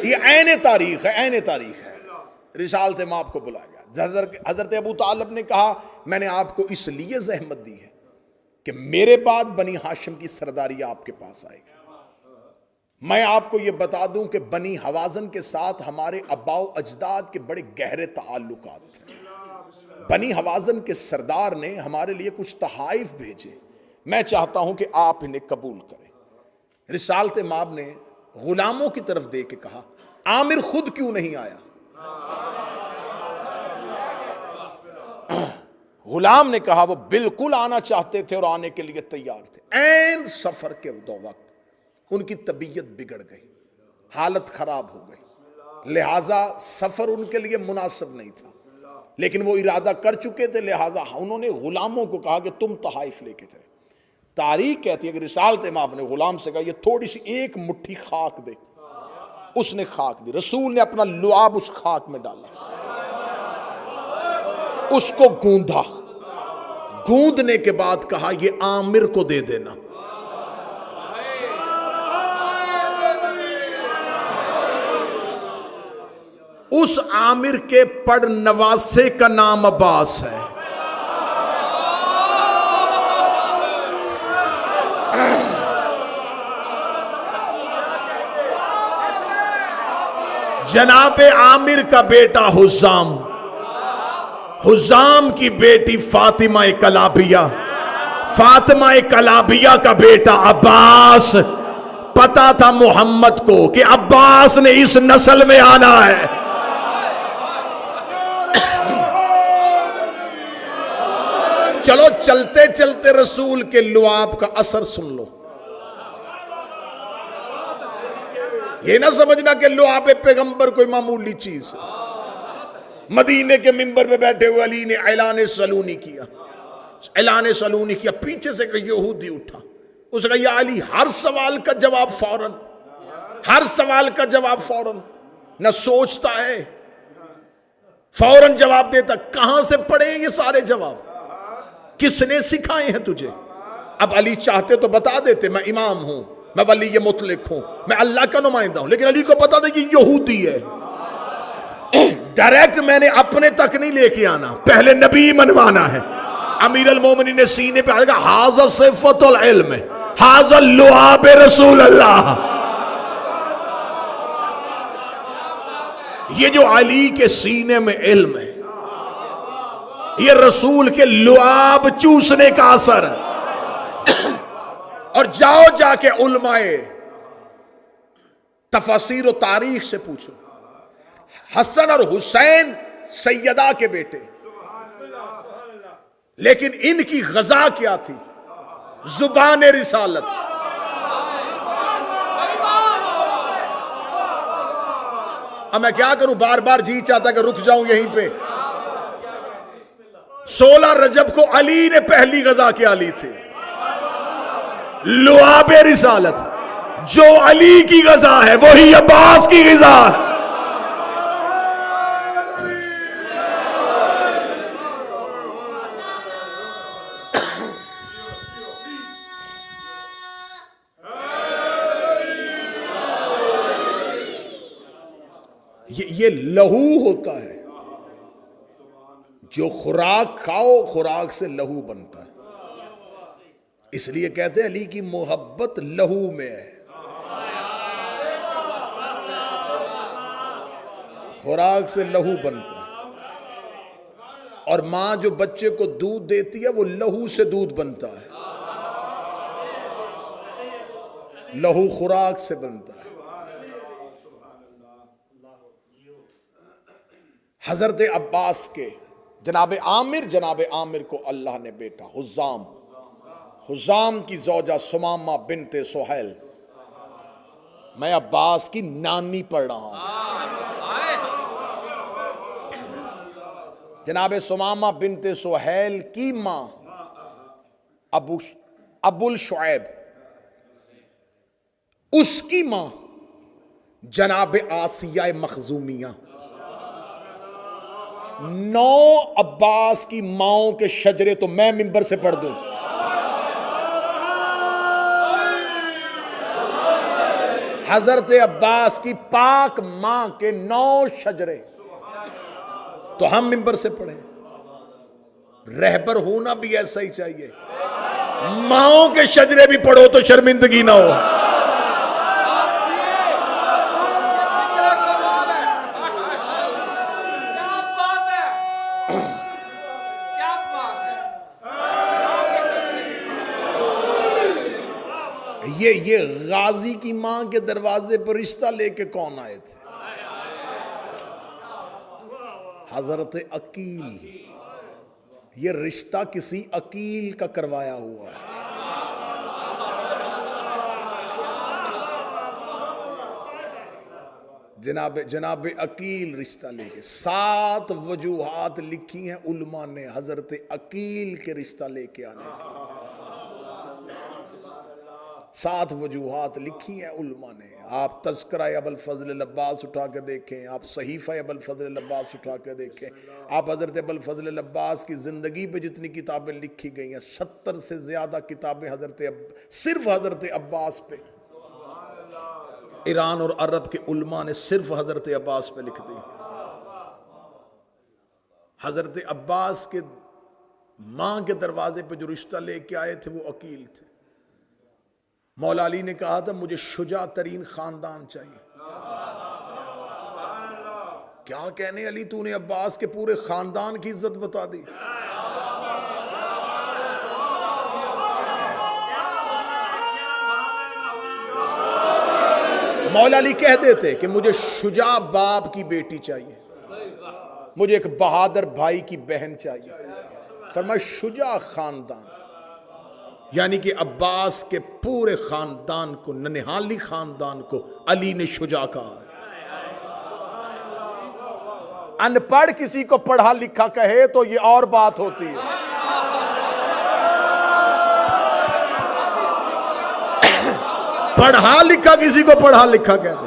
یہ عین تاریخ ہے، عین تاریخ ہے۔ رسالت مآب کو بلایا گیا، حضرت ابو طالب نے کہا میں نے آپ کو اس لیے زحمت دی ہے کہ میرے بعد بنی ہاشم کی سرداری آپ کے پاس آئے گی۔ میں آپ کو یہ بتا دوں کہ بنی حوازن کے ساتھ ہمارے آباء و اجداد کے بڑے گہرے تعلقات ہیں۔ بنی حوازن کے سردار نے ہمارے لیے کچھ تحائف بھیجے، میں چاہتا ہوں کہ آپ انہیں قبول کریں۔ رسالت مآب نے غلاموں کی طرف دے کے کہا عامر خود کیوں نہیں آیا؟ غلام نے کہا وہ بالکل آنا چاہتے تھے اور آنے کے لیے تیار تھے۔ عین سفر کے وقت ان کی طبیعت بگڑ گئی، حالت خراب ہو گئی، لہٰذا سفر ان کے لیے مناسب نہیں تھا، لیکن وہ ارادہ کر چکے تھے، لہٰذا انہوں نے غلاموں کو کہا کہ تم تحائف لے کے جائے۔ تاریخ کہتی ہے کہ رسالت مآب نے غلام سے کہا یہ تھوڑی سی ایک مٹھی خاک دے، اس نے خاک دی، رسول نے اپنا لعاب اس خاک میں ڈالا، اس کو گوندھا، گوندنے کے بعد کہا یہ عامر کو دے دینا۔ اس عامر کے پڑ نواسے کا نام عباس ہے۔ جناب عامر کا بیٹا حزام، حزام کی بیٹی فاطمہ کلابیہ، فاطمہ کلابیہ کا بیٹا عباس۔ پتا تھا محمد کو کہ عباس نے اس نسل میں آنا ہے۔ چلو چلتے چلتے رسول کے لعاب کا اثر سن لو، یہ نہ سمجھنا کہ لعاب پیغمبر کوئی معمولی چیز ہے۔ مدینے کے منبر پہ بیٹھے ہوئے علی نے اعلان سلونی کیا، اعلان سلونی کیا، پیچھے سے کوئی یہودی اٹھا، اس نے کہا یا علی ہر سوال کا جواب فوراً، ہر سوال کا جواب فوراً، نہ سوچتا ہے فوراً جواب دیتا۔ کہاں سے پڑھے یہ سارے جواب؟ کس نے سکھائے ہیں تجھے؟ اب علی چاہتے تو بتا دیتے میں امام ہوں، میں ولی مطلق ہوں، میں اللہ کا نمائندہ ہوں، لیکن علی کو پتا تھا یہ یہودی ہے، ڈائریکٹ میں نے اپنے تک نہیں لے کے آنا، پہلے نبی منوانا ہے۔ امیر المومنین نے سینے پہ کہا ھذا صفت العلم، ھذا لعاب رسول اللہ، یہ جو علی کے سینے میں علم ہے، یہ رسول کے لعاب چوسنے کا اثر ہے۔ اور جاؤ جا کے علماء تفاسیر و تاریخ سے پوچھو، حسن اور حسین سیدہ کے بیٹے، لیکن ان کی غذا کیا تھی؟ زبان رسالت۔ اب میں کیا کروں، بار بار جی چاہتا کہ رک جاؤں یہیں پہ۔ 16 رجب کو علی نے پہلی غذا کیا لی تھی؟ لعاب رسالت۔ جو علی کی غذا ہے وہی عباس کی غذا ہے۔ یہ لہو ہوتا ہے، جو خوراک کھاؤ خوراک سے لہو بنتا ہے۔ اس لیے کہتے ہیں علی کی محبت لہو میں ہے، خوراک سے لہو بنتا ہے۔ اور ماں جو بچے کو دودھ دیتی ہے وہ لہو سے دودھ بنتا ہے، لہو خوراک سے بنتا ہے۔ حضرت عباس کے جناب عامر کو اللہ نے بیٹا حزام کی زوجہ سمامہ بنت سہیل، میں عباس کی نانی پڑھ رہا ہوں۔ جناب سمامہ بنت سہیل کی ماں ابو الشعیب، اس کی ماں جناب آسیہ مخزومیہ۔ 9 عباس کی ماؤں کے شجرے تو میں منبر سے پڑھ دوں۔ حضرت عباس کی پاک ماں کے 9 شجرے تو ہم منبر سے پڑھیں۔ رہبر ہونا بھی ایسا ہی چاہیے، ماؤں کے شجرے بھی پڑھو تو شرمندگی نہ ہو۔ یہ غازی کی ماں کے دروازے پر رشتہ لے کے کون آئے تھے؟ حضرت عقیل۔ یہ رشتہ کسی عقیل کا کروایا ہوا ہے۔ جناب عقیل رشتہ لے کے 7 وجوہات لکھی ہیں علماء نے حضرت عقیل کے رشتہ لے کے آنے کی۔ 7 وجوہات لکھی ہیں علماء نے۔ آپ تذکرہ ابوالفضل العباس اٹھا کے دیکھیں، آپ صحیفہ ابوالفضل العباس اٹھا کے دیکھیں، آپ حضرت ابوالفضل العباس کی زندگی پہ جتنی کتابیں لکھی گئی ہیں 70 سے زیادہ کتابیں صرف حضرت عباس پہ، ایران اور عرب کے علماء نے صرف حضرت عباس پہ لکھ دی۔ حضرت عباس کے ماں کے دروازے پہ جو رشتہ لے کے آئے تھے وہ عقیل تھے۔ مولا علی نے کہا تھا مجھے شجاع ترین خاندان چاہیے۔ کیا کہنے علی، تو نے عباس کے پورے خاندان کی عزت بتا دی۔ مولا علی کہہ دیتے کہ مجھے شجاع باپ کی بیٹی چاہیے، مجھے ایک بہادر بھائی کی بہن چاہیے۔ فرمایا شجاع خاندان، یعنی کہ عباس کے پورے خاندان کو، ننہالی خاندان کو علی نے شجاع کہا۔ ان پڑھ کسی کو پڑھا لکھا کہے تو یہ اور بات ہوتی ہے۔ پڑھا لکھا کسی کو پڑھا لکھا کہتے۔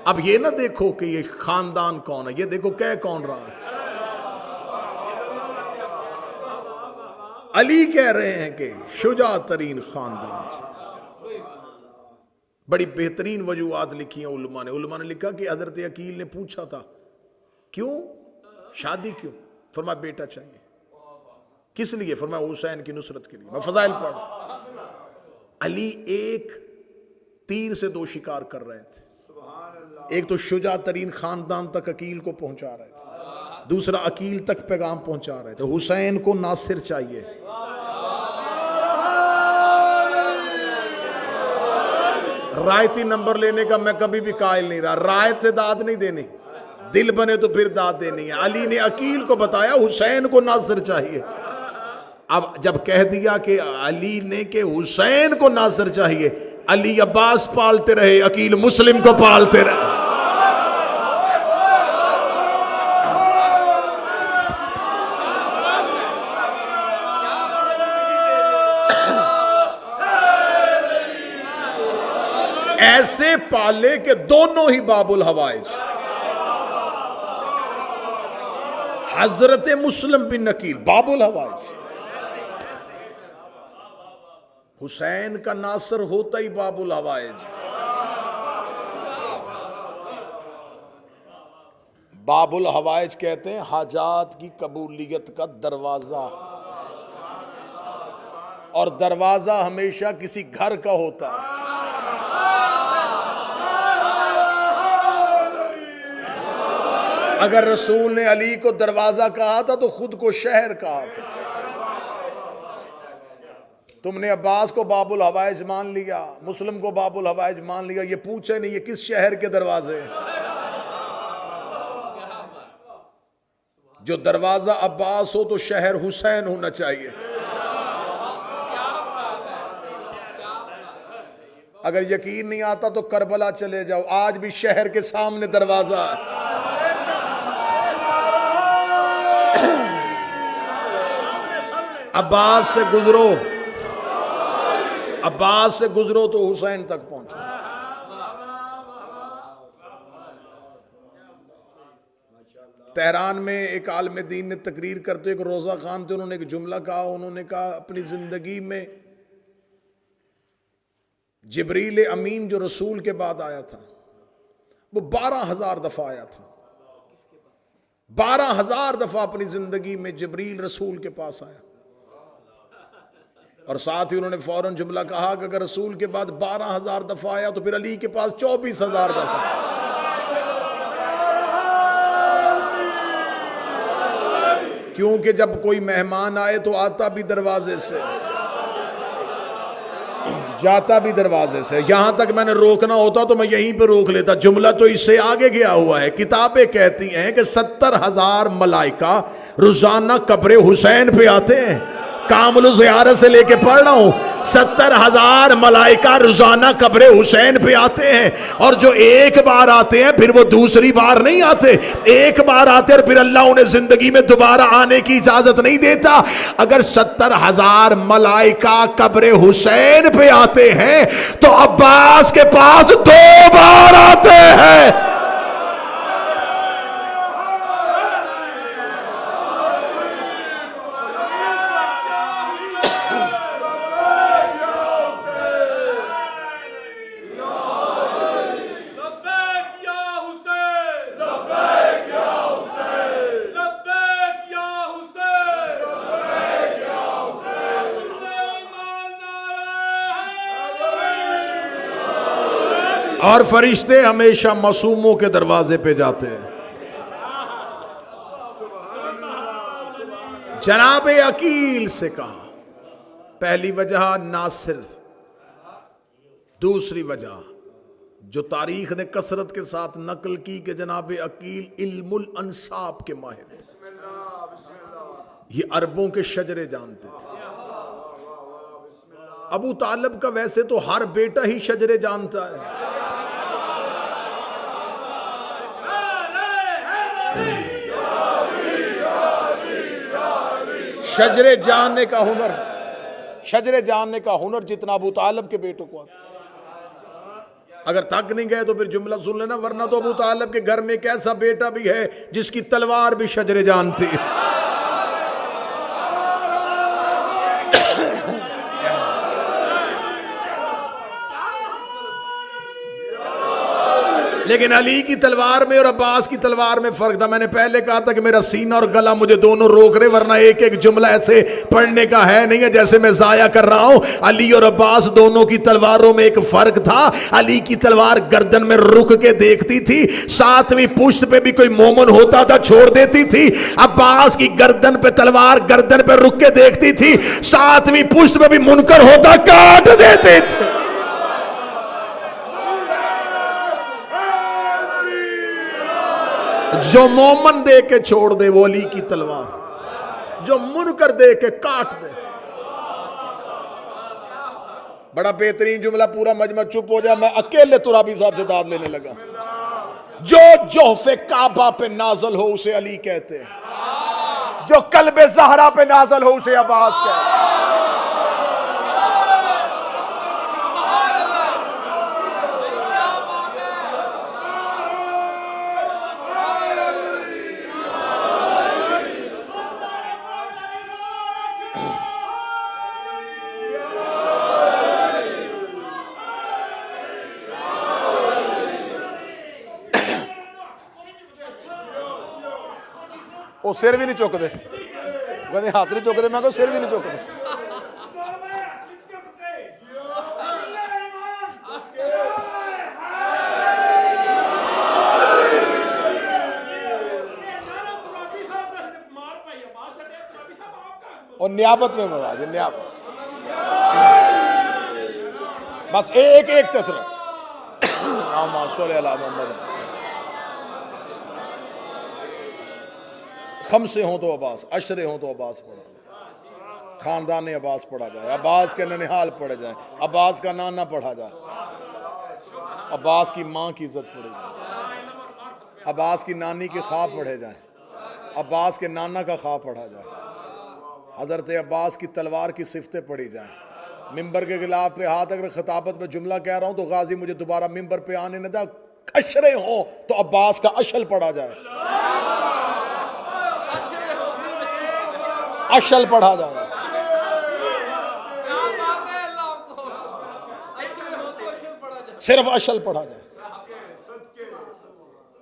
اب یہ نہ دیکھو کہ یہ خاندان کون ہے، یہ دیکھو کہہ کون رہا ہے۔ علی کہہ رہے ہیں کہ شجاع ترین خاندان سے۔ بڑی بہترین وجوہات لکھی ہیں علماء نے لکھا کہ حضرت عقیل نے پوچھا تھا کیوں شادی کیوں؟ فرمایا بیٹا چاہیے۔ کس لیے؟ فرمایا حسین کی نصرت کے لیے۔ میں فضائل پڑھ، علی ایک تیر سے 2 شکار کر رہے تھے. ایک تو شجاع ترین خاندان تک عقیل کو پہنچا رہے تھے, دوسرا عقیل تک پیغام پہنچا رہے تھے. حسین کو ناصر چاہیے. رائتی نمبر لینے کا میں کبھی بھی قائل نہیں رہا. رائت سے داد نہیں دینی, دل بنے تو پھر داد دینی ہے. علی نے عقیل کو بتایا حسین کو ناصر چاہیے. اب جب کہہ دیا کہ علی نے کہ حسین کو ناصر چاہیے, علی عباس پالتے رہے, عقیل مسلم کو پالتے رہے. ایسے پالے کہ دونوں ہی باب الحوائج. حضرت مسلم بن عقیل باب الحوائج, حسین کا ناصر ہوتا ہی باب الحوائج. باب الحوائج کہتے ہیں حاجات کی قبولیت کا دروازہ, اور دروازہ ہمیشہ کسی گھر کا ہوتا ہے. اگر رسول نے علی کو دروازہ کہا تھا تو خود کو شہر کہا تھا. تم نے عباس کو باب الحوائج مان لیا, مسلم کو باب الحوائج مان لیا, یہ پوچھے نہیں یہ کس شہر کے دروازے ہیں. جو دروازہ عباس ہو تو شہر حسین ہونا چاہیے. اگر یقین نہیں آتا تو کربلا چلے جاؤ, آج بھی شہر کے سامنے دروازہ ہے. عباس سے گزرو, عباس سے گزرو تو حسین تک پہنچو. تہران میں ایک عالم دین نے تقریر کرتے, ایک روزہ خان تھے, انہوں نے ایک جملہ کہا. انہوں نے کہا اپنی زندگی میں جبریل امین جو رسول کے بعد آیا تھا وہ 12,000 دفعہ آیا تھا. 12,000 دفعہ اپنی زندگی میں جبریل رسول کے پاس آیا. اور ساتھ ہی انہوں نے فوراً جملہ کہا کہ اگر رسول کے بعد 12,000 دفعہ آیا تو پھر علی کے پاس 24,000 دفعہ. کیونکہ جب کوئی مہمان آئے تو آتا بھی دروازے سے, جاتا بھی دروازے سے. یہاں تک میں نے روکنا ہوتا تو میں یہیں پہ روک لیتا, جملہ تو اس سے آگے گیا ہوا ہے. کتابیں کہتی ہیں کہ 70,000 ملائکہ روزانہ قبر حسین پہ آتے ہیں. کامل زیارت سے لے کے پڑھ رہا ہوں, 70,000 ملائکہ روزانہ قبر حسین پہ آتے ہیں. اور جو ایک بار آتے ہیں پھر وہ دوسری بار نہیں آتے, ایک بار آتے اور پھر اللہ انہیں زندگی میں دوبارہ آنے کی اجازت نہیں دیتا. اگر 70,000 ملائکہ قبر حسین پہ آتے ہیں تو عباس کے پاس 2 بار آتے ہیں. اور فرشتے ہمیشہ معصوموں کے دروازے پہ جاتے ہیں. جناب عقیل سے کہا, پہلی وجہ ناصر, دوسری وجہ جو تاریخ نے کثرت کے ساتھ نقل کی کہ جناب عقیل علم الانساب کے ماہر تھے. یہ عربوں کے شجرے جانتے تھے. ابو طالب کا ویسے تو ہر بیٹا ہی شجرے جانتا ہے. شجرے جاننے کا ہنر, شجرے جاننے کا ہنر جتنا ابو طالب کے بیٹوں کو آتا. اگر تک نہیں گئے تو پھر جملہ سن لینا, ورنہ تو ابو طالب کے گھر میں ایک ایسا بیٹا بھی ہے جس کی تلوار بھی شجرے جانتی ہے. لیکن علی کی تلوار میں اور عباس کی تلوار میں فرق تھا. میں نے پہلے کہا تھا کہ میرا سینہ اور گلا مجھے دونوں روک رہے, ورنہ ایک ایک جملہ ایسے پڑھنے کا ہے نہیں ہے جیسے میں ضائع کر رہا ہوں. علی اور عباس دونوں کی تلواروں میں ایک فرق تھا. علی کی تلوار گردن میں رک کے دیکھتی تھی, ساتویں پشت پہ بھی کوئی مومن ہوتا تھا چھوڑ دیتی تھی. عباس کی گردن پہ تلوار گردن پہ رک کے دیکھتی تھی, ساتویں پشت پہ بھی منکر ہوتا کاٹ دیتے تھے. جو مومن دے کے چھوڑ دے وہ علی کی تلوار, جو منکر دے کے کاٹ دے. بڑا بہترین جملہ, پورا مجمع چپ ہو جائے, میں اکیلے ترابی صاحب سے داد لینے لگا. جو جوف کعبہ پہ نازل ہو اسے علی کہتے ہیں, جو قلب زہرا پہ نازل ہو اسے عباس کہتے ہیں. وہ سر بھی نہیں چک دے, کہتے ہاتھ نہیں چک دے, میں کہو سر بھی نہیں چک دے. اور نیابت میں مراد, نیابت بس ایک ایک سے سنو. اللہم صلی علی محمد. خمسے ہوں تو عباس, عشرے ہوں تو عباس پڑھا جائے, خاندان عباس پڑھا جائے, عباس کے ننہال پڑھے جائیں, عباس کا نانا پڑھا جائے, عباس کی ماں کی عزت پڑھے جائے, عباس کی نانی کے خواب پڑھے جائیں, عباس کے نانا کا خواب پڑھا جائے, حضرت عباس کی تلوار کی صفتیں پڑھی جائیں. ممبر کے خلاف پہ ہاتھ اگر خطابت میں جملہ کہہ رہا ہوں تو غازی مجھے دوبارہ ممبر پہ آنے نہ دے. عشرے ہوں تو عباس کا اشل پڑھا جائے, اشل پڑھا جائے, صرف اشل پڑھا جائے.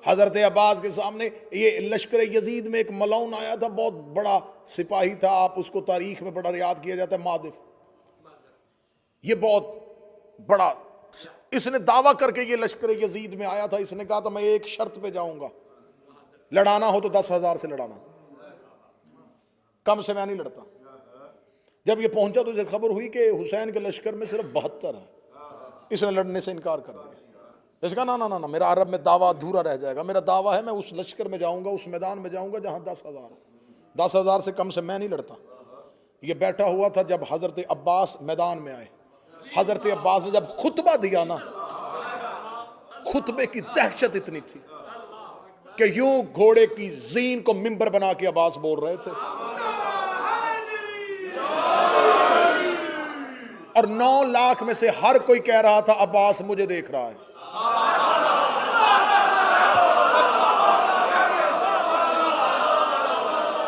حضرت عباس کے سامنے یہ لشکر یزید میں ایک ملعون آیا تھا, بہت بڑا سپاہی تھا, آپ اس کو تاریخ میں بڑا یاد کیا جاتا ہے, مادف. یہ بہت بڑا, اس نے دعویٰ کر کے یہ لشکر یزید میں آیا تھا. اس نے کہا تھا میں ایک شرط پہ جاؤں گا, لڑانا ہو تو 10,000 سے لڑانا, کم سے میں نہیں لڑتا. جب یہ پہنچا تو اسے خبر ہوئی کہ حسین کے لشکر میں صرف 72 ہیں. اس نے لڑنے سے انکار کر دیا. اس کا نا میرا عرب میں دعویٰ ادھورا رہ جائے گا. میرا دعویٰ ہے میں اس لشکر میں جاؤں گا, اس میدان میں جاؤں گا جہاں 10,000 ہیں. 10,000 سے کم سے میں نہیں لڑتا. یہ بیٹھا ہوا تھا جب حضرت عباس میدان میں آئے. حضرت عباس نے جب خطبہ دیا نا, خطبے کی دہشت اتنی تھی کہ یوں گھوڑے کی زین کو ممبر بنا کے عباس بول رہے تھے, اور 9 لاکھ میں سے ہر کوئی کہہ رہا تھا عباس مجھے دیکھ رہا ہے.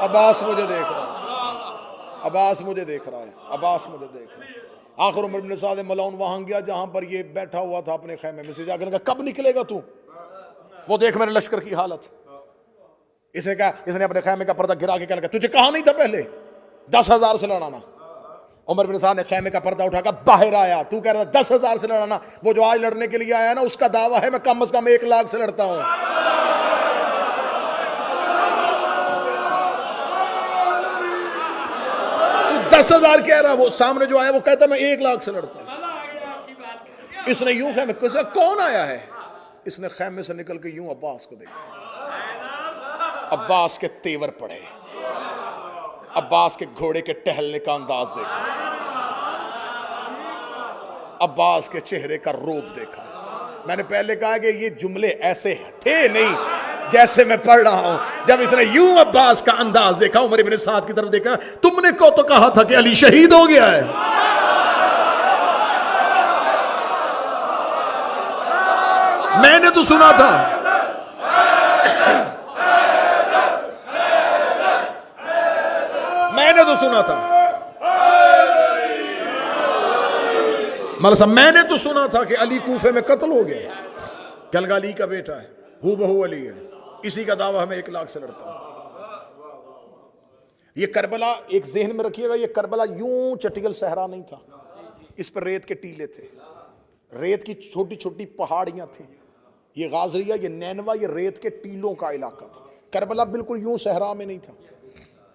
عباس مجھے دیکھ رہا ہے, عباس مجھے دیکھ رہا ہے, عباس مجھے دیکھ رہا ہے. آخر عمر بن سعد ملعون وہاں گیا جہاں پر یہ بیٹھا ہوا تھا اپنے خیمے میں سے. جا کر کہا کب نکلے گا تو, وہ دیکھ میرے لشکر کی حالت. اس نے کہا, اس نے اپنے خیمے کا پردہ گرا کے کہا تجھے کہا نہیں تھا پہلے 10,000 سے لڑانا. عمر بن سعد نے خیمے کا پردہ اٹھا کر باہر آیا. تو کہہ رہا 10,000 سے لڑانا, وہ جو آج لڑنے کے لیے آیا نا اس کا دعویٰ ہے میں کم از کم 1 لاکھ سے لڑتا ہوں. تو 10,000 کہہ رہا, وہ سامنے جو آیا وہ کہتا میں 1 لاکھ سے لڑتا ہوں. اس نے یوں خیمے کون آیا ہے, اس نے خیمے سے نکل کے یوں عباس کو دیکھا. عباس کے تیور پڑے, عباس کے گھوڑے کے ٹہلنے کا انداز دیکھا, عباس کے چہرے کا روپ دیکھا. میں نے پہلے کہا کہ یہ جملے ایسے تھے نہیں جیسے میں پڑھ رہا ہوں. جب اس نے یوں عباس کا انداز دیکھا, عمر بن سعد کی طرف دیکھا, تم نے کو تو کہا تھا کہ علی شہید ہو گیا ہے. میں نے تو سنا تھا, میں نے تو سنا تھا, مطلب میں نے تو سنا تھا کہ علی کوفے میں قتل ہو گیا. کلگا علی کا بیٹا ہے، ہو بہو علی ہے، اسی کا دعویٰ ہمیں 1 لاکھ سے لڑتا ہے۔ یہ کربلا ایک ذہن میں رکھیے گا، یہ کربلا یوں چٹیل صحرا نہیں تھا، اس پر ریت کے ٹیلے تھے، ریت کی چھوٹی چھوٹی پہاڑیاں تھیں۔ یہ غازریہ، یہ نینوا، یہ ریت کے ٹیلوں کا علاقہ تھا۔ کربلا بالکل یوں صحرا میں نہیں تھا،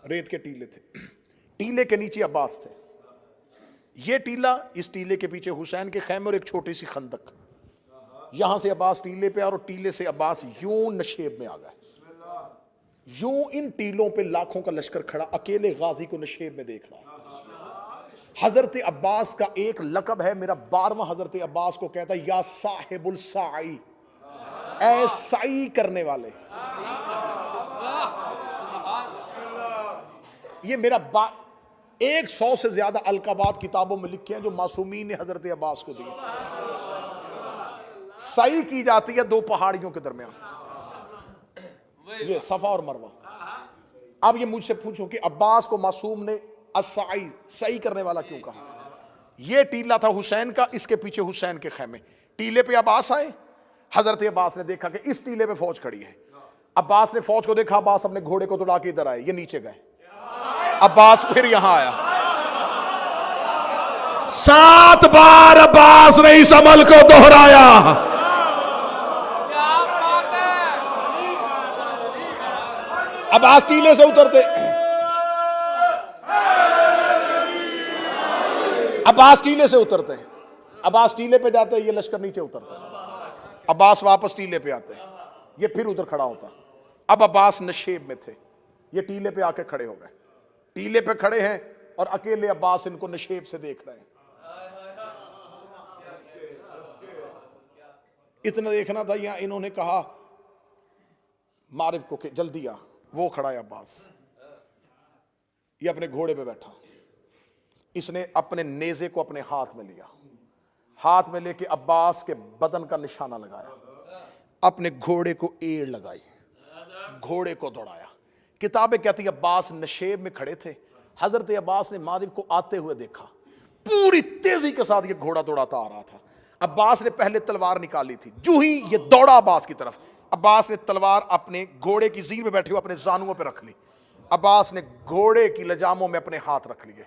ریت کے ٹیلے تھے، ٹیلے کے نیچے عباس تھے۔ یہ ٹیلہ، اس ٹیلے کے پیچھے حسین کے خیمے اور ایک چھوٹی سی خندق، یہاں سے عباس ٹیلے پہ اور ٹیلے سے عباس یوں نشیب میں آ گئے۔ یوں ان ٹیلوں پہ لاکھوں کا لشکر کھڑا، اکیلے غازی کو نشیب میں دیکھ رہا ہے۔ حضرت عباس کا ایک لقب ہے، میرا 12واں حضرت عباس کو کہتا ہے یا صاحب السعی، اے سعی کرنے والے۔ یہ میرا 100 سے زیادہ القابات کتابوں میں لکھے ہیں جو معصومین نے حضرت عباس کو دیے۔ سعی کی جاتی ہے 2 پہاڑیوں کے درمیان، یہ صفا اور مروہ۔ اب یہ مجھ سے پوچھو کہ عباس کو معصوم نے السعی، سعی کرنے والا کیوں کہا؟ یہ ٹیلہ تھا حسین کا، اس کے پیچھے حسین کے خیمے، ٹیلے پہ عباس آئے۔ حضرت عباس نے دیکھا کہ اس ٹیلے پہ فوج کھڑی ہے، عباس نے فوج کو دیکھا، عباس اپنے گھوڑے کو دوڑا کے ادھر آئے، یہ نیچے گئے، عباس پھر یہاں آیا۔ 7 بار عباس نے اس عمل کو دہرایا۔ عباس ٹیلے سے اترتے، عباس ٹیلے سے اترتے، عباس ٹیلے پہ جاتے، یہ لشکر نیچے اترتا، عباس واپس ٹیلے پہ آتے، یہ پھر ادھر کھڑا ہوتا۔ اب عباس نشیب میں تھے، یہ ٹیلے پہ آ کے کھڑے ہو گئے، ٹیلے پہ کھڑے ہیں اور اکیلے عباس ان کو نشیب سے دیکھ رہے ہیں۔ اتنا دیکھنا تھا، یہاں انہوں نے کہا معرف کو کہ جلدی آ، وہ کھڑا ہے عباس، یہ اپنے گھوڑے پہ بیٹھا، اس نے اپنے نیزے کو اپنے ہاتھ میں لیا، ہاتھ میں لے کے عباس کے بدن کا نشانہ لگایا، اپنے گھوڑے کو ایڑ لگائی، گھوڑے کو دوڑایا۔ کتابیں کہتی عباس نشیب میں کھڑے تھے، حضرت عباس نے معرف کو آتے ہوئے دیکھا، پوری تیزی کے ساتھ یہ گھوڑا دوڑاتا آ رہا تھا۔ عباس نے پہلے تلوار نکالی تھی، جو ہی یہ دوڑا عباس کی طرف، عباس نے تلوار اپنے گھوڑے کی زین پہ بیٹھے ہوئے اپنے زانوؤں پہ رکھ لی، عباس نے گھوڑے کی لجاموں میں اپنے ہاتھ رکھ لیے،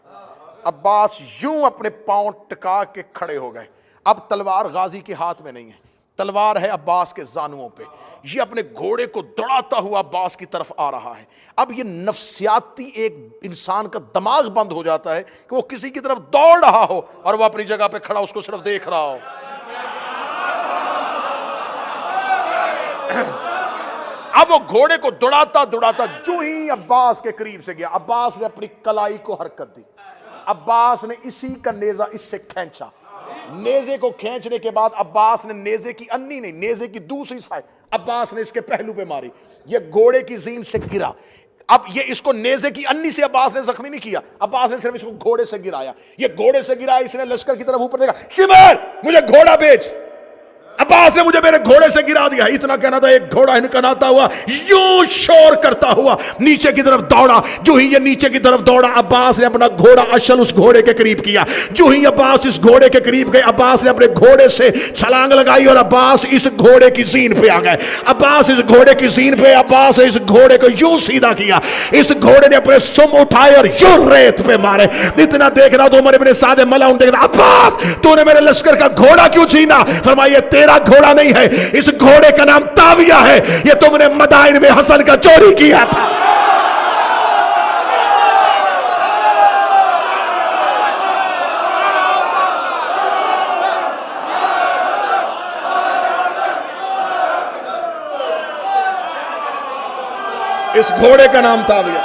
عباس یوں اپنے پاؤں ٹکا کے کھڑے ہو گئے۔ اب تلوار غازی کے ہاتھ میں نہیں ہے، تلوار ہے عباس کے زانوؤں پہ، یہ اپنے گھوڑے کو دوڑاتا ہوا عباس کی طرف آ رہا ہے۔ اب یہ نفسیاتی ایک انسان کا دماغ بند ہو جاتا ہے کہ وہ کسی کی طرف دوڑ رہا ہو اور وہ اپنی جگہ پہ کھڑا اس کو صرف دیکھ رہا ہو۔ اب وہ گھوڑے کو دوڑاتا دوڑاتا جو ہی عباس کے قریب سے گیا، عباس نے اپنی کلائی کو حرکت دی، عباس نے اسی کا نیزہ اس سے کھینچا، نیزے کو کھینچنے کے بعد عباس نے نیزے کی انی نہیں، نیزے کی دوسری سائڈ عباس نے اس کے پہلو پہ ماری، یہ گھوڑے کی زین سے گرا۔ اب یہ اس کو نیزے کی انی سے عباس نے زخمی نہیں کیا، عباس نے صرف اس کو گھوڑے سے گرایا، یہ گھوڑے سے گرایا، اس نے لشکر کی طرف اوپر دیکھا، شمر مجھے گھوڑا بیچ، عباس نے مجھے میرے گھوڑے سے گرا دیا۔ اتنا کہنا تھا، ایک گھوڑا ہنکناتا ہوا یوں شور کرتا ہوا نیچے کی طرف دوڑا، جو ہی یہ نیچے کی طرف دوڑا عباس نے اپنا گھوڑا اشل اس گھوڑے کے قریب کیا، جو ہی عباس اس گھوڑے کے قریب گئے عباس نے اپنے گھوڑے سے چھلانگ لگائی اور عباس اس گھوڑے کی زین پہ آ گئے، عباس اس گھوڑے کی زین پہ، عباس نے اس گھوڑے کو یوں سیدھا کیا، اس گھوڑے نے اپنے سم اٹھائے اور یوں ریت پہ مارے۔ اتنا دیکھنا تو عمر ابن سعد ملعون دیکھنا، عباس تو نے میرے لشکر کا گھوڑا کیوں چھینا؟ فرمایا یہ تیرا گھوڑا نہیں ہے، اس گھوڑے کا نام تاویہ ہے، یہ تم نے مدائن میں حسن کا چوری کیا تھا۔ اس گھوڑے کا نام تاویہ۔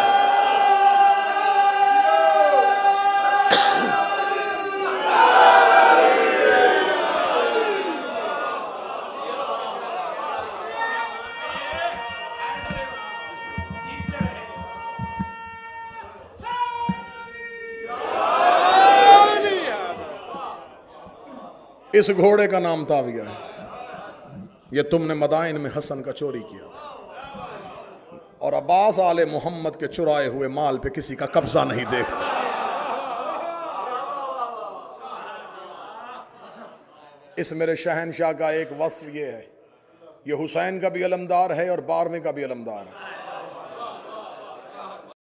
اس گھوڑے کا نام تاویہ ہے، یہ تم نے مدائن میں حسن کا چوری کیا تھا، اور عباس آل محمد کے چرائے ہوئے مال پہ کسی کا قبضہ نہیں دیکھتا۔ اس میرے شہنشاہ کا ایک وصف یہ ہے یہ حسین کا بھی علمدار ہے اور 12ویں کا بھی علمدار ہے۔